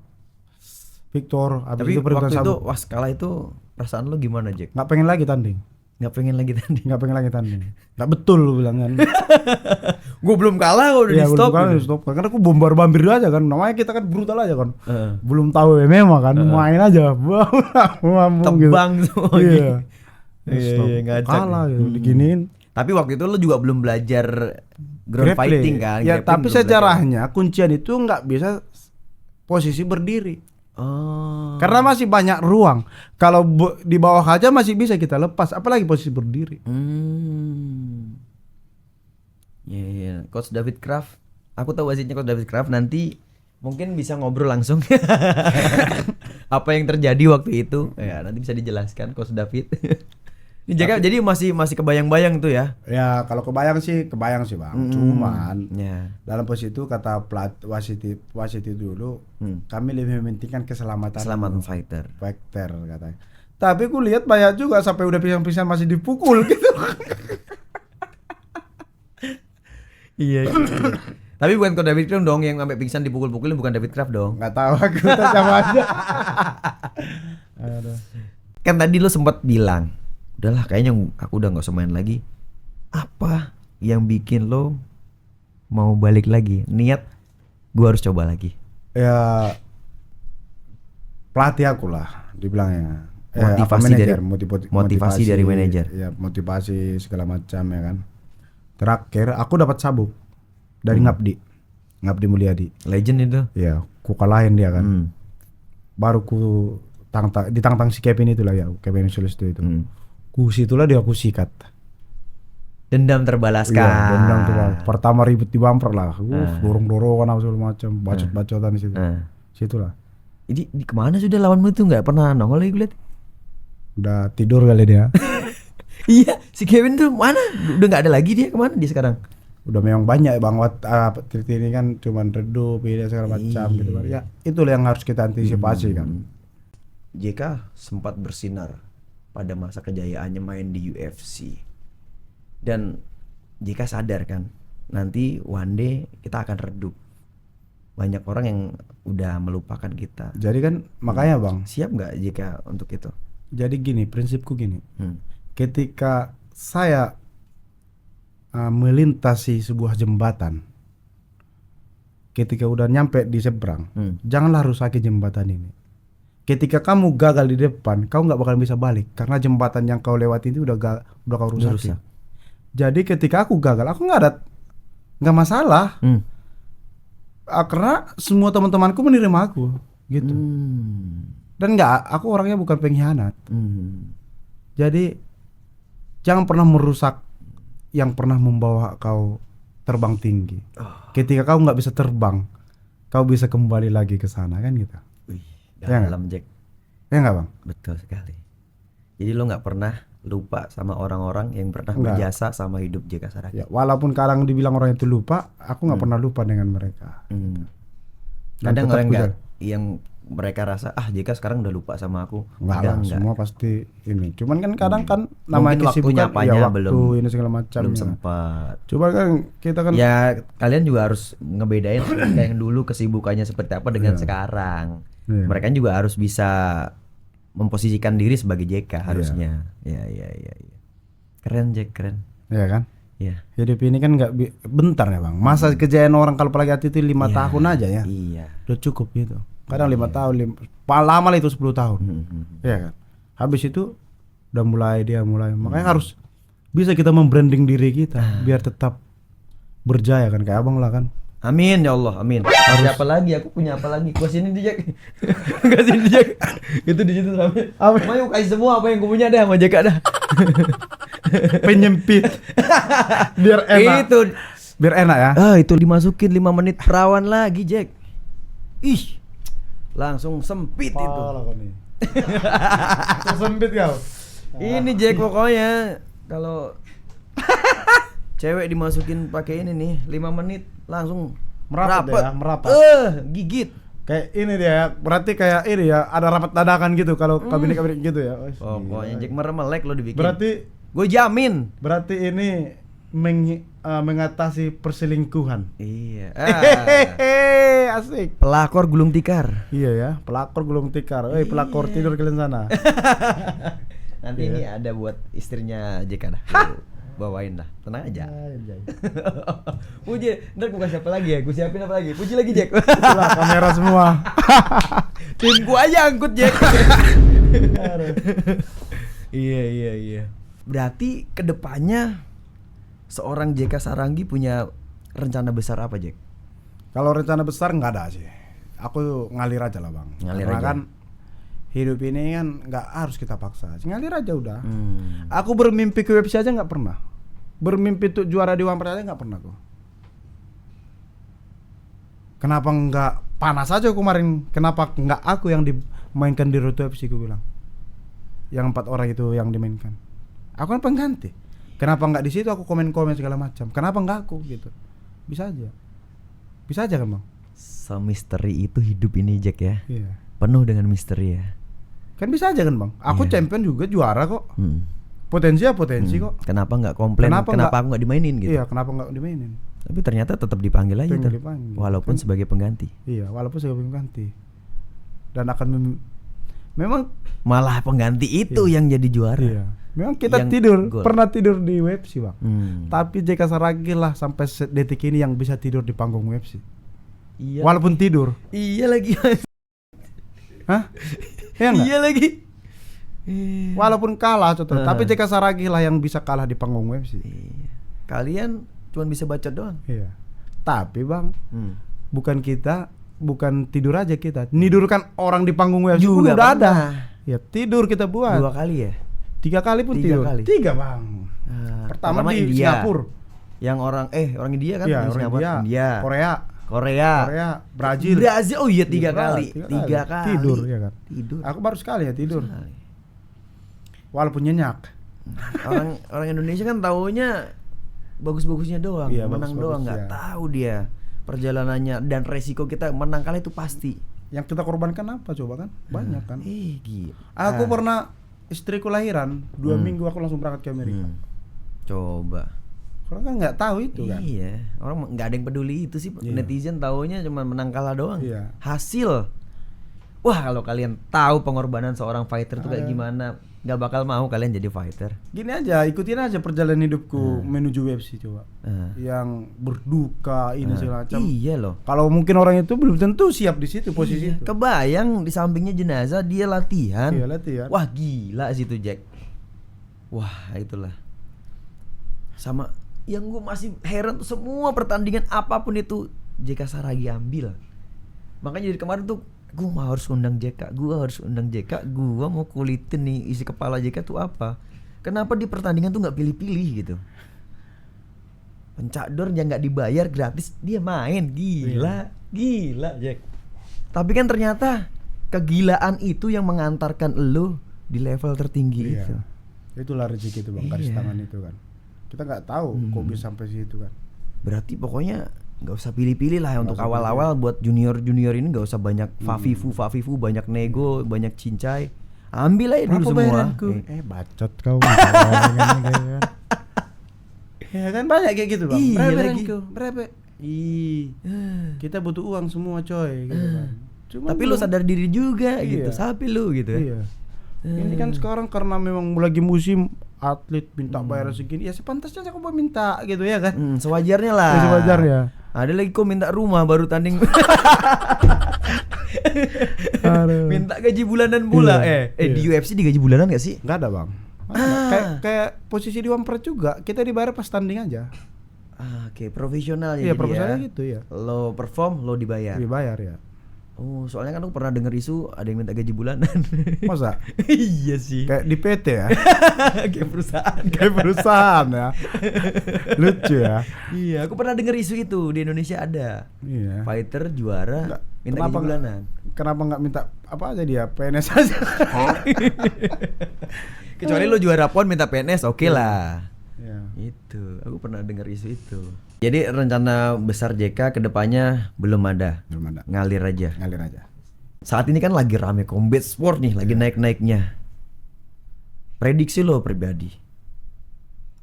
Victor. Habis Tapi itu waktu itu sabuk. was kalah itu perasaan lo gimana, Jack? Nggak pengen lagi tanding. Nggak pengen lagi tanding. Nggak betul lu bilang kan. Gue belum kalah, gue udah Iya, di stop. belum di stop. Karena aku bombar-bambir aja kan. Namanya kita kan brutal aja kan. Belum tahu MMA kan, main aja. Tebang tuh. Iya. Iya, ngacak. Kalah gitu, diginiin. Tapi waktu itu lo juga belum belajar ground Grappling. fighting kan? Ya, Grappling tapi belum sejarahnya kuncian itu nggak bisa posisi berdiri. belajar. Oh. Karena masih banyak ruang. Kalau di bawah aja masih bisa kita lepas, apalagi posisi berdiri. Iya. Coach David Kraft. Aku tahu wasitnya Coach David Kraft, nanti mungkin bisa ngobrol langsung. Apa yang terjadi waktu itu? Ya, nanti bisa dijelaskan Coach David. Ini jaga jadi masih kebayang-bayang tuh ya. Ya kalau kebayang sih bang. Cuman Ya. dalam posisi itu kata wasit itu dulu, kami lebih mementingkan keselamatan Fighter. katanya. Tapi ku lihat banyak juga sampai udah pisang-pisang masih dipukul gitu. Iya. Tapi bukan Coach David Kraft dong yang sampai pingsan dipukul-pukulin, bukan David Kraft dong. Nggak tahu aku sama aja. Aduh. Kan tadi lo sempat bilang, udahlah kayaknya aku udah nggak usah main lagi. Apa yang bikin lo mau balik lagi? Niat gua harus coba lagi. Ya pelatih aku lah dibilangnya. Motivasi dari manajer. Ya motivasi segala macam ya kan. Terakhir aku dapat sabuk dari Ngabdi Mulyadi. Legend itu. Ya, ku kalahin dia kan. Baru ku ditantang si Kevin itulah ya, Kevin Sulistyo itu. Ku situlah dia aku sikat. Dendam terbalaskan. Iya, dendam tuh. Pertama ribut di bumper lah. Dorong-dorongan apa segala macam, bacot-bacotan di situ. Situlah. Ini kemana sudah lawanmu itu nggak pernah nongol lagi gue liat. Udah tidur kali dia. Iya, si Kevin tuh mana? Udah nggak ada lagi dia, kemana dia sekarang? Udah memang banyak bang, ini kan cuman redup, dia segala macam gitu kan. Ya, itulah yang harus kita antisipasi kan. JK sempat bersinar pada masa kejayaannya main di UFC. Dan JK sadar kan, nanti one day kita akan redup. Banyak orang yang udah melupakan kita. Jadi kan makanya bang, siap nggak JK untuk itu? Jadi gini, prinsipku gini. Ketika saya melintasi sebuah jembatan, ketika udah nyampe di seberang, janganlah rusakin jembatan ini. Ketika kamu gagal di depan, kau nggak bakal bisa balik karena jembatan yang kau lewati itu udah kau rusakin. Jadi ketika aku gagal, aku nggak masalah, karena semua teman-temanku menerima aku, gitu. Dan aku orangnya bukan pengkhianat. Jadi jangan pernah merusak yang pernah membawa kau terbang tinggi. Ketika kau nggak bisa terbang, kau bisa kembali lagi ke sana kan gitu. Wih, Ya nggak? dalam Jack. Ya nggak bang? Betul sekali. Jadi lo nggak pernah lupa sama orang-orang yang pernah Nggak. berjasa sama hidup JK Saragi. Ya, walaupun kadang dibilang orang itu lupa, aku nggak pernah lupa dengan mereka. Dan Kadang tetap orang nggak kujaga. yang mereka rasa JK sekarang udah lupa sama aku. Enggak Kadang lah, semua pasti ini. Cuman kan kadang kan Mungkin namanya waktunya kesibukan, apanya ya waktu belum- ini segala macam. belum ya. sempat. Coba kan kita kan Ya kalian juga harus ngebedain ketika yang dulu kesibukannya seperti apa dengan sekarang. Iya. Mereka juga harus bisa memposisikan diri sebagai JK harusnya. Ya. Keren Jack, keren. ya kan. Ya. Hidup ini kan nggak bentar ya bang. Masa kejayaan orang kalau apalagi hati itu 5 tahun aja ya. Iya. Udah cukup gitu. Kadang 5 tahun, paling lama lah itu 10 tahun. Iya kan. Habis itu udah mulai. Makanya harus bisa kita membranding diri kita biar tetap berjaya kan kayak abang lah kan. Amin ya Allah, amin. Siapa lagi? Aku punya apa lagi? Gua sini di Jack. Gua sini di Jack. Itu di situ sampai. Mau yuk kasih semua apa yang gua punya dah sama JK dah. Penyempit. Biar enak. Itu. Biar enak ya. Itu dimasukin 5 menit perawan lagi, Jack. Ih. Langsung sempit itu. Sempit kau. Ini Jack pokoknya kalau cewek dimasukin pakai ini nih 5 menit langsung Merapat ya, merapat. Gigit. Kayak ini dia ya, berarti kayak ini ya, ada rapat dadakan gitu kalau kabinet gitu ya. Pokoknya Jack meremelek lo dibikin. Berarti gue jamin. ini mengatasi perselingkuhan. Iya. Hehehe, asik. Pelakor gulung tikar. Iya ya, pelakor gulung tikar. Pelakor tidur kalian sana. Nanti ini ada buat istrinya JK dah. Bawain lah, tenang aja. Puji, ntar gue kasih apa lagi ya? Gue siapin apa lagi? Puji lagi Jack. Itulah kamera semua. Tim gue aja angkut Jack. Iya. Berarti kedepannya seorang JK Sarangi punya rencana besar apa Jack? Kalau rencana besar nggak ada sih. Aku ngalir aja lah bang. Ngalir Karena aja. kan hidup ini kan nggak harus kita paksa. Ngalir aja udah. Hmm. Aku bermimpi ke UFC aja nggak pernah. Bermimpi untuk juara di Wampre aja nggak pernah kok. Kenapa nggak panas aja kemarin? Kenapa nggak aku yang dimainkan di Road to UFC? Aku bilang. Yang 4 orang itu yang dimainkan. Aku kan pengganti. Kenapa nggak di situ aku komen-komen segala macam? Kenapa nggak aku gitu? Bisa aja kan bang? Semisteri itu hidup ini Jack ya. Iya. Penuh dengan misteri ya. Kan bisa aja kan bang? Aku Iya. champion juga juara kok. Hmm. Potensi kok. Kenapa nggak komplain? Kenapa Kenapa nggak- aku nggak dimainin gitu? Iya, kenapa nggak dimainin? Tapi ternyata tetap dipanggil aja Tetap tuh. dipanggil. Walaupun Kan- sebagai pengganti. Iya, walaupun sebagai pengganti. Dan akan memang Malah pengganti itu yang jadi juara. iya. Memang kita Yang tidur, gol. pernah tidur di UFC, Bang. Hmm. Tapi JK Saragi lah sampai detik ini yang bisa tidur di panggung UFC. Iya. Walaupun tidur. Iya lagi. Hah? Iya enggak? Iya lagi. Walaupun kalah contoh, tapi JK Saragi lah yang bisa kalah di panggung UFC. Iya. Kalian cuma bisa baca doang. Iya. Tapi, Bang, Hmm. bukan tidur aja kita. Nidurkan orang di panggung UFC pun Juga udah ada. pernah. Ya tidur kita buat. 2 kali ya. 3 kali pun 3 tidur. kali. 3 bang. Pertama di India. Singapura. Yang orang India kan? Iya, Yang orang Singapura. India. Korea, Brazil. Oh iya 3 kali. 3 kali. Tidur ya kan. Tidur. Aku baru sekali ya tidur. Sekali. Walaupun nyenyak. Orang Indonesia kan taunya bagus-bagusnya doang, Iya, menang bagus-bagus, doang, nggak ya. tahu dia perjalanannya dan resiko kita menang kalah itu pasti. Yang kita korbankan apa coba kan? Banyak kan. Gila. Aku pernah istriku lahiran 2 minggu aku langsung berangkat ke Amerika. Coba. Karena kan nggak tahu itu kan. Iya, orang nggak ada yang peduli itu sih. Iya. Netizen taunya cuma menang kalah doang. Iya. Hasil. Wah, kalau kalian tahu pengorbanan seorang fighter tuh kayak gimana, nggak bakal mau kalian jadi fighter. Gini aja, ikutin aja perjalanan hidupku menuju UFC coba. Yang berduka ini segala macam. Iya loh. Kalau mungkin orang itu belum tentu siap di situ posisi Iya, itu. kebayang di sampingnya jenazah dia latihan. Iya, latihan. Wah gila sih itu Jack. Wah itulah. Sama yang gue masih heran tuh semua pertandingan apapun itu JK Saragi ambil. Makanya dari kemarin tuh gue harus undang JK, gue mau kulitin nih isi kepala JK tuh apa. Kenapa di pertandingan tuh nggak pilih-pilih gitu? Pencador yang nggak dibayar gratis dia main, gila, gila Jack. Tapi kan ternyata kegilaan itu yang mengantarkan lo di level tertinggi Iya. itu. Itulah rezeki itu bang, garis Iya. tangan itu kan. Kita nggak tahu kok bisa sampai situ kan. Berarti pokoknya nggak usah pilih-pilih lah untuk usah awal-awal buat junior ini nggak usah banyak fafifu, banyak nego, banyak cincai. Ambil aja dulu semua. Bacot kau. Ya kan banyak kayak gitu bang. Iya Berapa lagi. bayaranku? Berapa? Kita butuh uang semua coy. Gitu kan. Cuma Tapi lu sadar diri juga Iya. gitu, sapi lu gitu. Iya. Ini kan sekarang karena memang lagi musim atlet minta bayar segini, ya sepantasnya aku mau minta gitu ya kan. Sewajarnya lah. Ya, sewajarnya. Ada lagi kok minta rumah baru tanding. Aduh. Minta gaji bulanan pula. Iya, Di iya. UFC digaji bulanan gak sih? Nggak ada bang. Kayak posisi di Wampret juga, kita dibayar pas tanding aja. Oke, profesional ya. Iya jadi profesionalnya ya. gitu ya. Lo perform, lo dibayar. Dibayar ya. Oh, soalnya kan aku pernah denger isu ada yang minta gaji bulanan. Masa? Iya sih. Kayak di PT ya. Kayak perusahaan. Kayak perusahaan ya. Lucu ya. Iya, aku pernah denger isu itu di Indonesia ada. Iya. Fighter juara Nggak, minta kenapa gaji bulanan. Kenapa nggak minta apa aja dia PNS aja? Kecuali lo juara PON minta PNS, oke lah. Iya. Itu, aku pernah dengar isu itu. Jadi rencana besar JK kedepannya belum ada. Belum ada. Ngalir aja. Ngalir aja. Saat ini kan lagi rame combat sport nih, lagi naik-naiknya. Prediksi lo pribadi,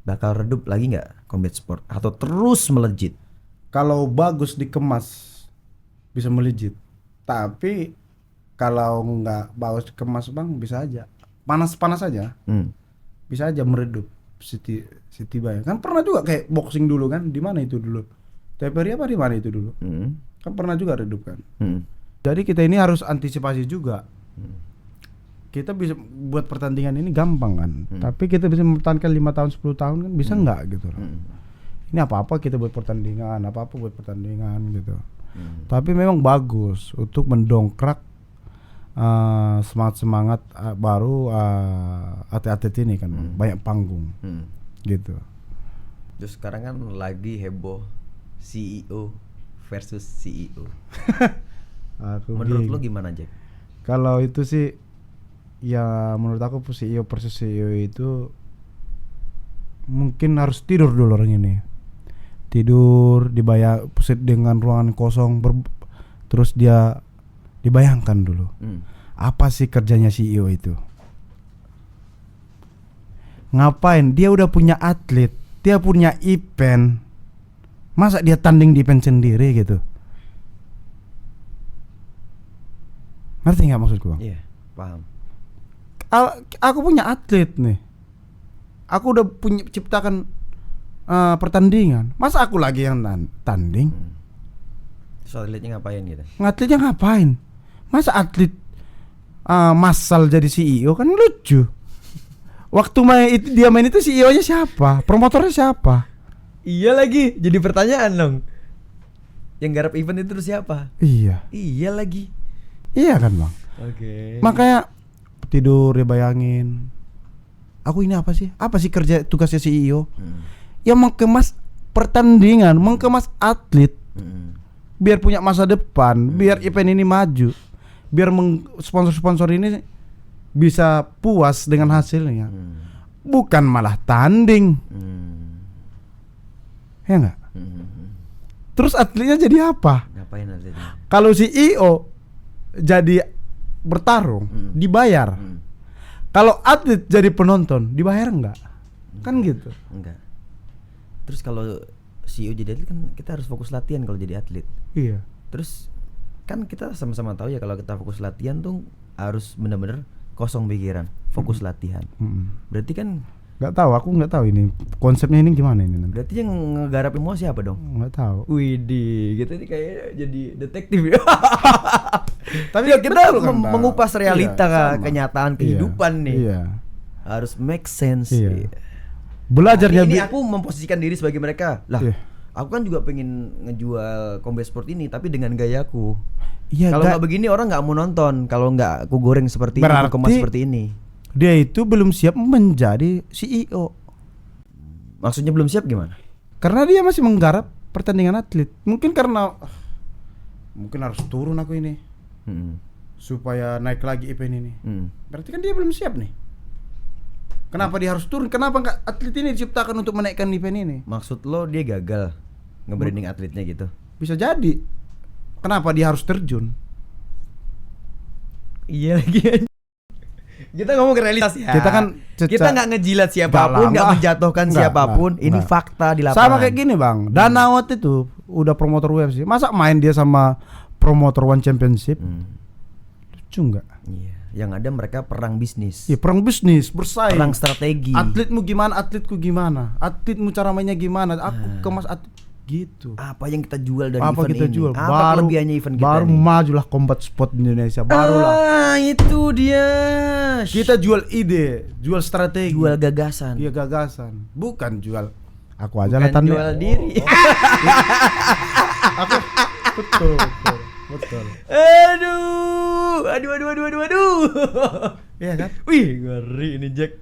bakal redup lagi nggak combat sport atau terus melejit? Kalau bagus dikemas bisa melejit. Tapi kalau nggak bagus dikemas bang bisa aja. Panas-panas aja. Bisa aja meredup. Siti Bayang kan pernah juga kayak boxing dulu kan, di mana itu dulu? TPRI apa di mana itu dulu? Kan pernah juga redup kan. Jadi kita ini harus antisipasi juga. Kita bisa buat pertandingan ini gampang kan, tapi kita bisa mempertahankan 5 tahun 10 tahun kan bisa nggak gitu loh. Ini apa-apa kita buat pertandingan, apa-apa buat pertandingan gitu. Tapi memang bagus untuk mendongkrak semangat baru atlet-atlet ini kan, banyak panggung gitu. Terus sekarang kan lagi heboh CEO versus CEO. Menurut lo gimana Jack? Kalau itu sih ya menurut aku CEO versus CEO itu mungkin harus tidur dulu orang ini. Tidur dibayar dengan ruangan kosong terus dia dibayangkan dulu. Apa sih kerjanya CEO itu? Ngapain? Dia udah punya atlet, dia punya event. Masa dia tanding di event sendiri gitu? Ngerti nggak maksudku bang? Iya, paham. Aku punya atlet nih. Aku udah punya ciptakan pertandingan. Masa aku lagi yang tanding? Terus atletnya ngapain gitu? Atletnya ngapain? Masa atlet massal jadi CEO kan lucu. Waktu dia main itu CEO-nya siapa? Promotornya siapa? Iya lagi, jadi pertanyaan dong. Yang garap event itu siapa? Iya. Iya lagi. Iya kan bang. Oke. Makanya tidur ya bayangin. Aku ini apa sih? Apa sih kerja tugasnya CEO? Yang mengemas pertandingan, mengemas atlet, biar punya masa depan, biar event ini maju, biar sponsor-sponsor ini bisa puas dengan hasilnya, bukan malah tanding, ya nggak? Terus atletnya jadi apa? Ngapain atletnya? Kalau CEO jadi bertarung, dibayar. Kalau atlet jadi penonton, dibayar nggak? Kan gitu. Enggak. Terus kalau CEO jadi atlet kan kita harus fokus latihan kalau jadi atlet. Iya. Terus kan kita sama-sama tahu ya kalau kita fokus latihan tuh harus benar-benar kosong pikiran, fokus latihan. Berarti kan Nggak tahu, aku nggak tahu ini konsepnya ini gimana ini nanti. berarti yang ngegarap emosi apa dong? Nggak tahu. Widih, kita ini kayak jadi detektif ya. Tapi ya kita betul kan, Bang? mengupas realita Iya, sama. kenyataan kehidupan nih. Iya. Harus make sense. Iya. Belajarnya Ini aku memposisikan diri sebagai mereka. Lah, Iya. aku kan juga pengen ngejual combat sport ini tapi dengan gayaku. Iya, Kalau nggak begini orang nggak mau nonton. Kalau nggak aku goreng seperti ini, Berarti- aku kemas seperti ini. Dia itu belum siap menjadi CEO. Maksudnya belum siap gimana? Karena dia masih menggarap pertandingan atlet. Mungkin karena mungkin harus turun aku ini supaya naik lagi event ini. Berarti kan dia belum siap nih. Kenapa dia harus turun? Kenapa enggak atlet ini diciptakan untuk menaikkan event ini? Maksud lo dia gagal nge-branding atletnya gitu? Bisa jadi. Kenapa dia harus terjun? Iya lagi. Kita ngomong ke realitas ya. Kita kan kita nggak ngejilat siapapun, nggak menjatuhkan siapapun. Ini fakta di lapangan. Sama kayak gini bang. Danawat itu udah promotor UFC. Masa main dia sama promotor One Championship? Lucu nggak? Iya. Yang ada mereka perang bisnis. Ya perang bisnis, bersaing. Perang strategi. Atletmu gimana? Atletku gimana? Atletmu cara mainnya gimana? Aku kemas atlet gitu. Apa yang kita jual dari Apa event kita ini? jual? Apa kelebihannya event kita baru nih? majulah combat sport di Indonesia. Barulah Itu dia. kita jual ide, jual strategi, jual gagasan. iya gagasan. Bukan jual. Aku aja Bukan lah tanda. jual diri. Aku betul. Aduh. Iya kan? Wih, ngeri ini Jack.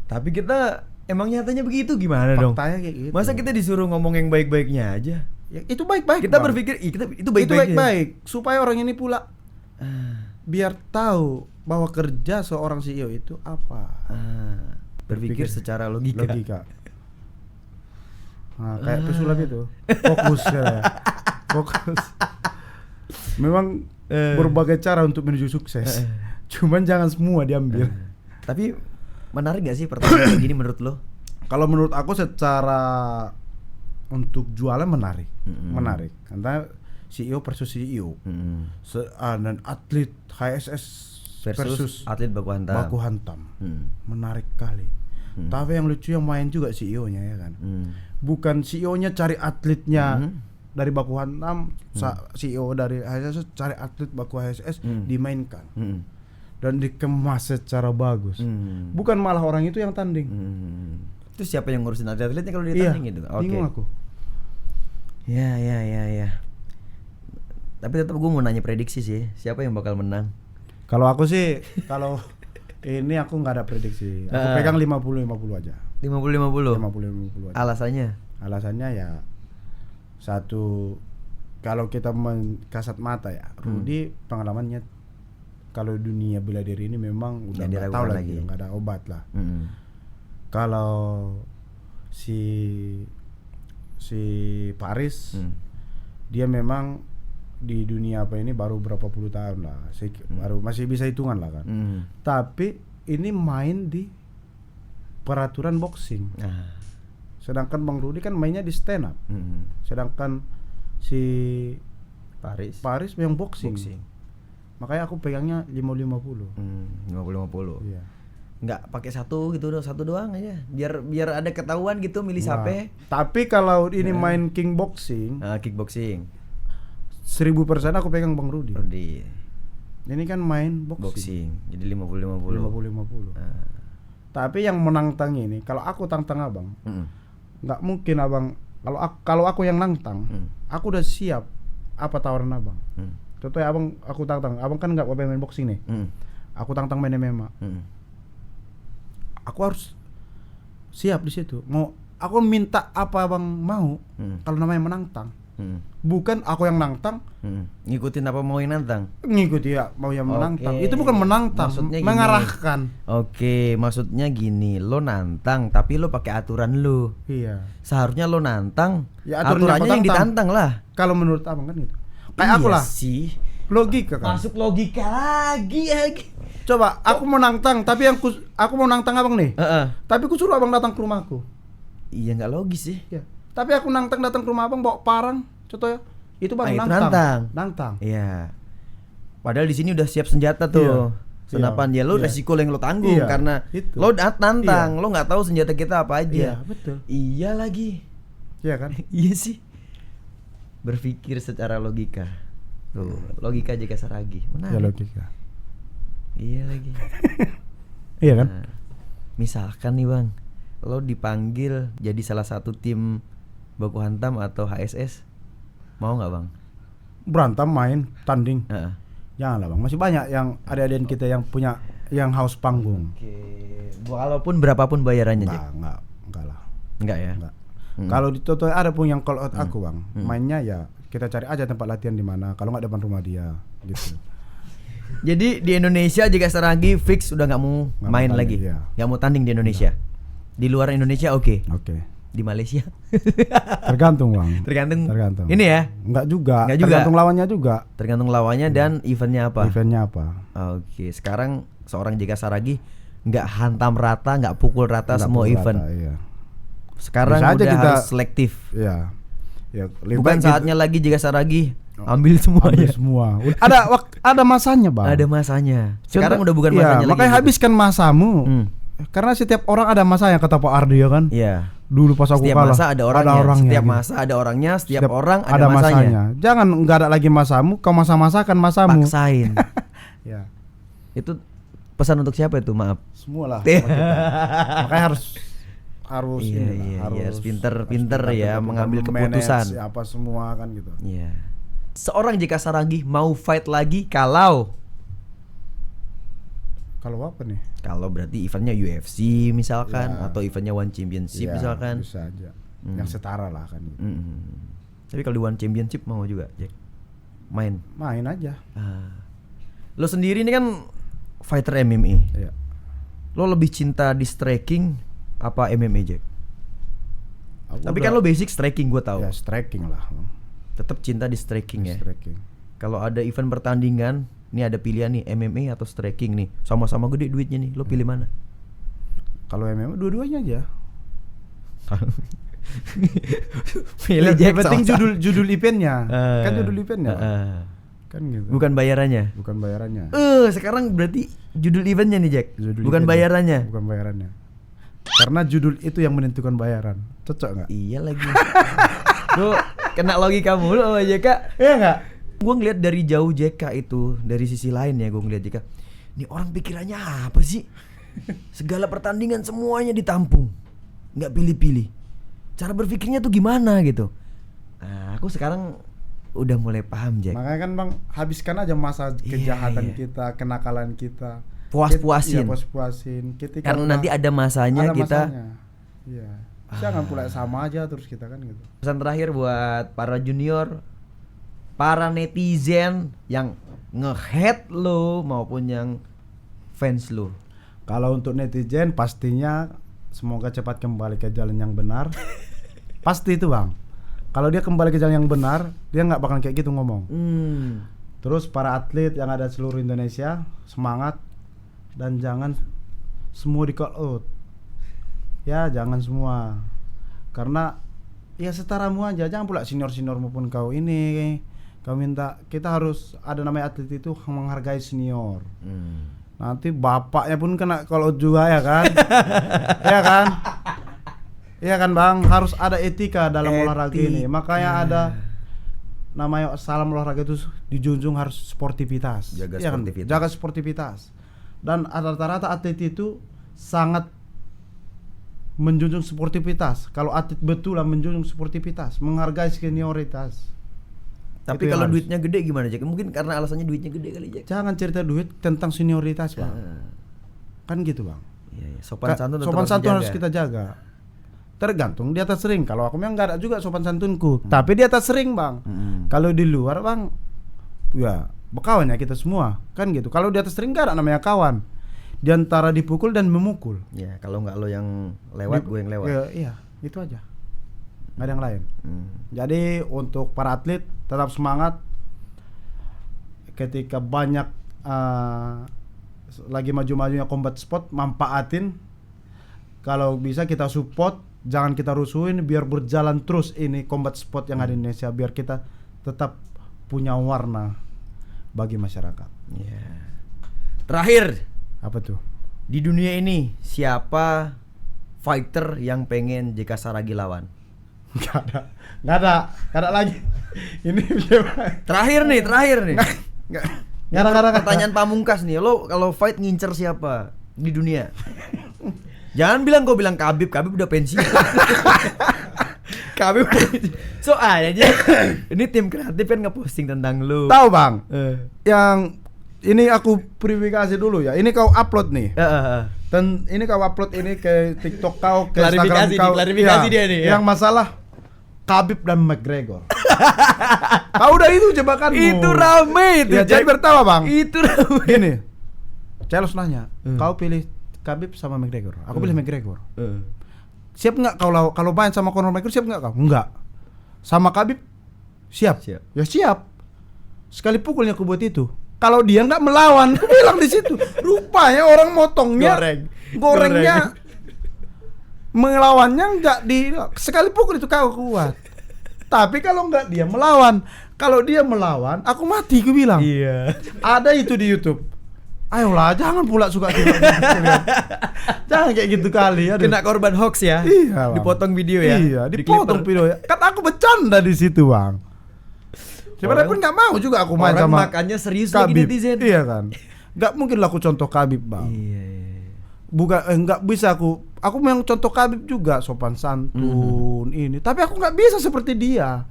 Tapi kita emang nyatanya begitu gimana dong? Faktanya kayak gitu. Masa kita disuruh ngomong yang baik-baiknya aja? Ya, itu baik-baik. Kita Bang. berpikir, itu itu baik-baik. baik-baik supaya orang ini pula biar tahu bahwa kerja seorang CEO itu apa. Berpikir secara logika. Nah, kayak pesulap itu. Fokus ya. Fokus. Memang berbagai cara untuk menuju sukses. Cuman jangan semua diambil. Tapi menarik gak sih pertanyaan kayak gini menurut lo? Kalau menurut aku secara untuk jualan menarik. Menarik. Karena CEO versus CEO. Dan atlet HSS versus atlet baku hantam. Menarik kali. Tapi yang lucu yang main juga CEO-nya ya kan. Bukan CEO-nya cari atletnya dari baku hantam, CEO dari HSS cari atlet baku HSS dimainkan. Dan dikemas secara bagus. Bukan malah orang itu yang tanding. Terus siapa yang ngurusin atletnya kalau dia tanding gitu? Bingung aku. Ya. Tapi tetap gue mau nanya prediksi sih, siapa yang bakal menang? Kalau aku sih, kalau ini aku nggak ada prediksi. Aku pegang 50-50 aja. 50-50. 50-50 aja. Alasannya ya satu, kalau kita kasat mata ya, Rudy pengalamannya kalau dunia bela diri ini memang udah nggak tahu lagi, nggak ada obat lah. Kalau si Paris, dia memang di dunia apa ini baru berapa puluh tahun lah, baru masih bisa hitungan lah kan. Tapi ini main di peraturan boxing. Sedangkan Bang Rudy kan mainnya di stand up. Sedangkan si Paris memang boxing. Makanya aku pegangnya 50-50. 50-50. Iya. Nggak pakai satu doang aja. Biar ada ketahuan gitu milih siapa. Tapi kalau ini main kickboxing, kickboxing 1000% aku pegang Bang Rudy. Ini kan main boxing. Jadi 50-50. 50-50. Tapi yang menantang ini, kalau aku tantang abang, nggak mungkin abang. Kalau aku yang nantang, aku udah siap apa tawaran abang. Contohnya abang, aku tantang, abang kan nggak main boxing nih. Aku tantang main MMA. Aku harus siap di situ. Aku minta apa abang mau. Kalau namanya menantang. Bukan aku yang nantang. Ngikutin apa mau yang nantang? Ngikuti ya mau yang menantang. Itu bukan menantang, maksudnya mengarahkan. Maksudnya gini, lo nantang tapi lo pakai aturan lo. Iya. Seharusnya lo nantang, ya, aturannya yang ditantang lah. Kalau menurut abang kan gitu. Kayak aku lah. Sih. Logika kan. Masuk logika lagi. Coba aku mau nantang, tapi aku mau nantang abang nih. Tapi aku suruh abang datang ke rumahku. Iya nggak logis sih. Ya. Tapi aku datang ke rumah abang bawa parang, contoh ya. Itu baru nantang. Iya. Padahal di sini udah siap senjata tuh. Senapan dia lo resiko yang lo tanggung karena itu. Lo nantang, lo nggak tahu senjata kita apa aja. Iya, betul. Iya lagi. Iya kan? Iya sih. Berpikir secara logika. Tuh, logika Jeka Saragi. Menarik. Ya logika. Iya lagi. Iya kan? Nah, misalkan nih Bang, lo dipanggil jadi salah satu tim baku hantam atau HSS, mau nggak Bang? Berantem main tanding. Janganlah Bang, masih banyak yang adik-adik kita yang punya yang haus panggung. Oke. Walaupun berapapun bayarannya, Jack. Enggak lah. Enggak ya? Enggak. Kalau di Toto ada pun yang call out aku, Bang. Mainnya ya kita cari aja tempat latihan di mana, kalau nggak depan rumah dia gitu. Jadi di Indonesia jika Saragi fix udah nggak mau Nggak main mau lagi, tanding, iya. nggak mau tanding di Indonesia. Di luar Indonesia oke. Oke. Di Malaysia Tergantung, Bang. tergantung. Tergantung. Ini ya, Enggak juga. Nggak juga. Tergantung lawannya juga. tergantung lawannya dan eventnya apa. Eventnya apa? Oke, sekarang seorang Jika Saragi nggak hantam rata, nggak pukul rata Nggak semua pukul event. rata, iya. Sekarang Bisa aja udah kita- harus selektif. Iya. Ya, lebih Bukan baik gitu. saatnya lagi Jika Saragi ambil semuanya. Ambil semua. Ada masanya, Bang. Ada masanya. Sekarang udah bukan Iya, masanya lagi. makanya gitu. habiskan masamu. Hmm. Karena setiap orang ada masanya, kata Pak Ardi ya kan. Iya. Dulu pas aku Setiap kalah masa ada orangnya. Setiap gitu. masa ada orangnya. Setiap orang ada masanya. masanya. Jangan nggak ada lagi masamu, kau masa-masakan masamu. Paksain. Ya, Itu pesan untuk siapa itu? Maaf. semua lah. sama kita. Makanya harus Iya, inilah, iya, harus pinter-pinter harus ya pinter-pinter mengambil manage keputusan. apa semua kan gitu. Iya. Seorang Jika Saragi mau fight lagi kalau Apa nih? berarti eventnya UFC misalkan Ya. atau eventnya One Championship Ya, misalkan. bisa aja. Yang setara lah kan gitu. Tapi kalau di One Championship mau juga, Jack. Main. Main aja. Lo sendiri ini kan fighter MMA. Iya. Lo lebih cinta di striking apa MMA, Jack? Aku Tapi udah- kan lo basic striking gue tahu. ya striking lah. Tetap cinta di striking ya. Striking. Kalau ada event pertandingan, nih ada pilihan nih MMA atau striking nih. Sama-sama gede duitnya nih. Lo pilih mana? Kalau MMA dua-duanya aja. Pilih Yang Jack. penting sama-sama. judul eventnya. Eh, Kan judul eventnya. eh. Kan gitu. Bukan bayarannya. Bukan bayarannya. Sekarang berarti judul eventnya nih, Jack. Judul Bukan eventnya. bayarannya. Bukan bayarannya. Karena judul itu yang menentukan bayaran. Cocok nggak? Iya lagi. Lo kena logika mulu sama JK. Iya nggak? Gue ngeliat dari jauh JK itu, dari sisi lain ya gue ngeliat JK. Ini orang pikirannya apa sih? Segala pertandingan semuanya ditampung, nggak pilih-pilih. Cara berpikirnya tuh gimana gitu? Nah, aku sekarang udah mulai paham, Jack. Makanya kan Bang, habiskan aja masa kejahatan iya. kita, kenakalan kita. Puas-puasin. Iya, puas-puasin. Ketika Karena udah nanti ada masanya ada kita. masanya. Iya. Jangan pula sama aja terus kita kan gitu. Pesan terakhir buat para junior, para netizen yang nge-hate lo maupun yang fans lo. Kalau untuk netizen pastinya semoga cepat kembali ke jalan yang benar. Pasti itu Bang. Kalau dia kembali ke jalan yang benar, dia nggak bakal kayak gitu ngomong. Terus para atlet yang ada di seluruh Indonesia, semangat dan jangan semua di call out. Ya jangan semua. Karena ya setaramu aja, jangan pula senior-senior maupun kau ini. Kau minta, kita harus ada namanya atlet itu menghargai senior. Nanti bapaknya pun kena call out juga ya kan? Ya kan? Iya kan Bang, harus ada etika dalam olahraga ini. Makanya ada namanya salam olahraga itu dijunjung harus sportivitas. Jaga Iya kan? sportivitas. Jaga sportivitas. Dan rata-rata atlet itu sangat menjunjung sportivitas. Kalau atlet betul lah menjunjung sportivitas, menghargai senioritas. Tapi Itu yang kalau harus. duitnya gede gimana, Jack? Mungkin karena alasannya duitnya gede kali, Jack. Jangan cerita duit tentang senioritas Bang. Kan gitu Bang. Iya, iya. Sopan santun tetap Sopan santun harus dijaga. kita jaga. Tergantung di atas ring. Kalau aku memang nggak ada juga sopan santunku, tapi di atas ring Bang. Kalau di luar Bang, ya berkawan ya kita semua, kan gitu. Kalau di atas ring nggak ada namanya kawan. Di antara dipukul dan memukul. Ya, kalau nggak lo yang lewat, gue yang lewat. Ya, iya, itu aja. Nggak ada yang lain. Jadi untuk para atlet tetap semangat. Ketika banyak lagi maju-majunya combat sport, manfaatin. Kalau bisa kita support, jangan kita rusuhin, biar berjalan terus ini combat sport yang ada di Indonesia, biar kita tetap punya warna bagi masyarakat. Iya. Terakhir, Apa tuh? di dunia ini siapa fighter yang pengen JK Saragi lawan? Nggak ada lagi. Ini siapa? Terakhir nih. Nggak ada. Pertanyaan pamungkas nih, lo kalau fight ngincer siapa di dunia? Jangan bilang kau bilang Khabib udah pensiun. Khabib soalnya aja ini tim kreatif kan ngeposting tentang lu. Tahu Bang, yang ini aku verifikasi dulu ya. Ini kau upload nih. Heeh. Dan ini kau upload ini ke TikTok kau, ke Klarifikasi Instagram nih, kau. klarifikasi dia nih, ya. Yang masalah Khabib dan McGregor. Kau udah itu jebakanmu. Itu rame itu. Ya, jadi pertama bang. Itu rame. Gini, Charles nanya, kau pilih Khabib sama McGregor? Aku pilih McGregor. Siap nggak kalau main sama Conor McGregor, siap nggak kau? Enggak. Sama Khabib siap. Siap. Ya siap. Sekali pukulnya aku buat itu. Kalau dia nggak melawan, aku bilang di situ. Rupanya orang motongnya, gorengnya, melawannya nggak di. Sekali pukul itu kau kuat. Tapi kalau nggak dia melawan, kalau dia melawan, aku mati. Aku bilang. Iya. Ada itu di YouTube. Ayolah, jangan pula suka gitu. Jangan kayak gitu kali. Aduh. Kena korban hoax ya. Iya, Bang. Dipotong video ya. Iya, dipotong video ya. Kan aku bercanda di situ, Bang. Sebenarnya pun nggak mau juga aku main Orang sama makannya serius lagi Khabib. netizen. Iya kan. Nggak mungkin lah aku contoh Khabib, Bang. Iya. Bukan nggak bisa aku memang contoh Khabib juga, sopan santun ini. Tapi aku nggak bisa seperti dia.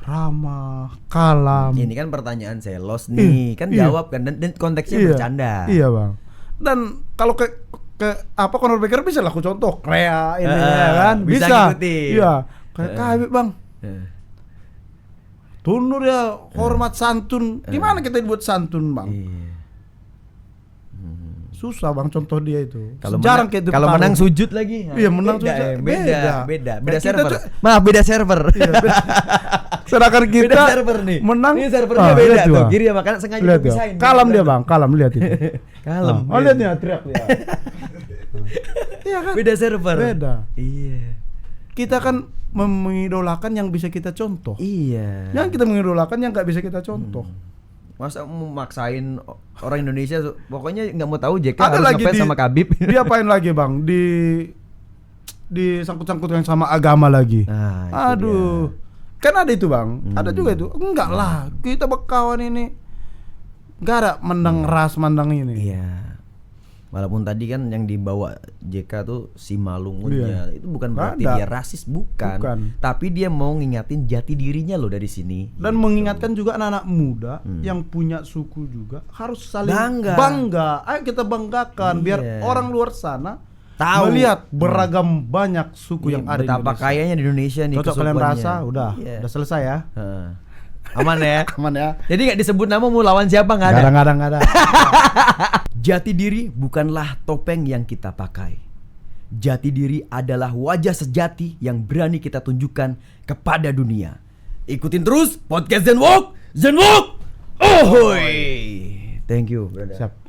Ramah, kalem. Ini kan pertanyaan selos nih, kan iya. jawab kan dan konteksnya bercanda. Iya, Bang. Dan kalau ke apa Conor McGregor bisa lah aku contoh Krea ini ya kan. bisa Bisa. ngikutin. Iya. Kayak Khabib, Bang. Eh. Tunduk ya, hormat santun. Gimana kita buat santun, Bang? Iya. Susah, Bang, contoh dia itu. Kalau jarang menang, kayak itu. kalau pengaruh. menang sujud lagi. Iya, menang Beda, sujud. ya. Beda Beda beda Kita server. tuh- Maaf, beda server. Sedangkan kita Beda server nih. menang. Ini servernya beda lihat tuh. Bang. Kiri ya makanya sengaja Lihat ya. dipisahin. Kalem dia, Bang. Kalem, lihat itu. Kalem. Oh, lihat nih teriak dia. Iya kan? Beda server. Beda. Iya. Kita kan mengidolakan yang bisa kita contoh. Iya. Yang kita mengidolakan yang nggak bisa kita contoh. Masa mau maksain orang Indonesia pokoknya nggak mau tahu JK Ada harus lagi ngefans sama Khabib. Dia apain lagi, Bang? Di sangkut-sangkut yang sama agama lagi. Nah, itu Aduh. Kan ada itu, Bang. Ada juga itu. Enggak lah, kita berkawan ini. Enggak ada mandang ras, mandang ini. Iya. Walaupun tadi kan yang dibawa JK tuh si Malungunnya Iya. itu bukan Nggak berarti ada. dia rasis, bukan. Bukan. Tapi dia mau ngingatin jati dirinya loh dari sini. Dan mengingatkan juga anak-anak muda yang punya suku juga harus saling Bangga. Ayo kita banggakan biar Iya. orang luar sana Tahu. melihat beragam banyak suku Iya, yang ada di betapa Indonesia. kayanya di Indonesia nih Cocok kalian kesukuannya. rasa, udah selesai ya. Heeh. Aman ya. Aman ya. Jadi nggak disebut nama mau lawan siapa nggak ada. Nggak ada. Jati diri bukanlah topeng yang kita pakai. Jati diri adalah wajah sejati yang berani kita tunjukkan kepada dunia. Ikutin terus podcast Zenwalk. Zenwalk. Ahoy. Thank you, brother. Siap.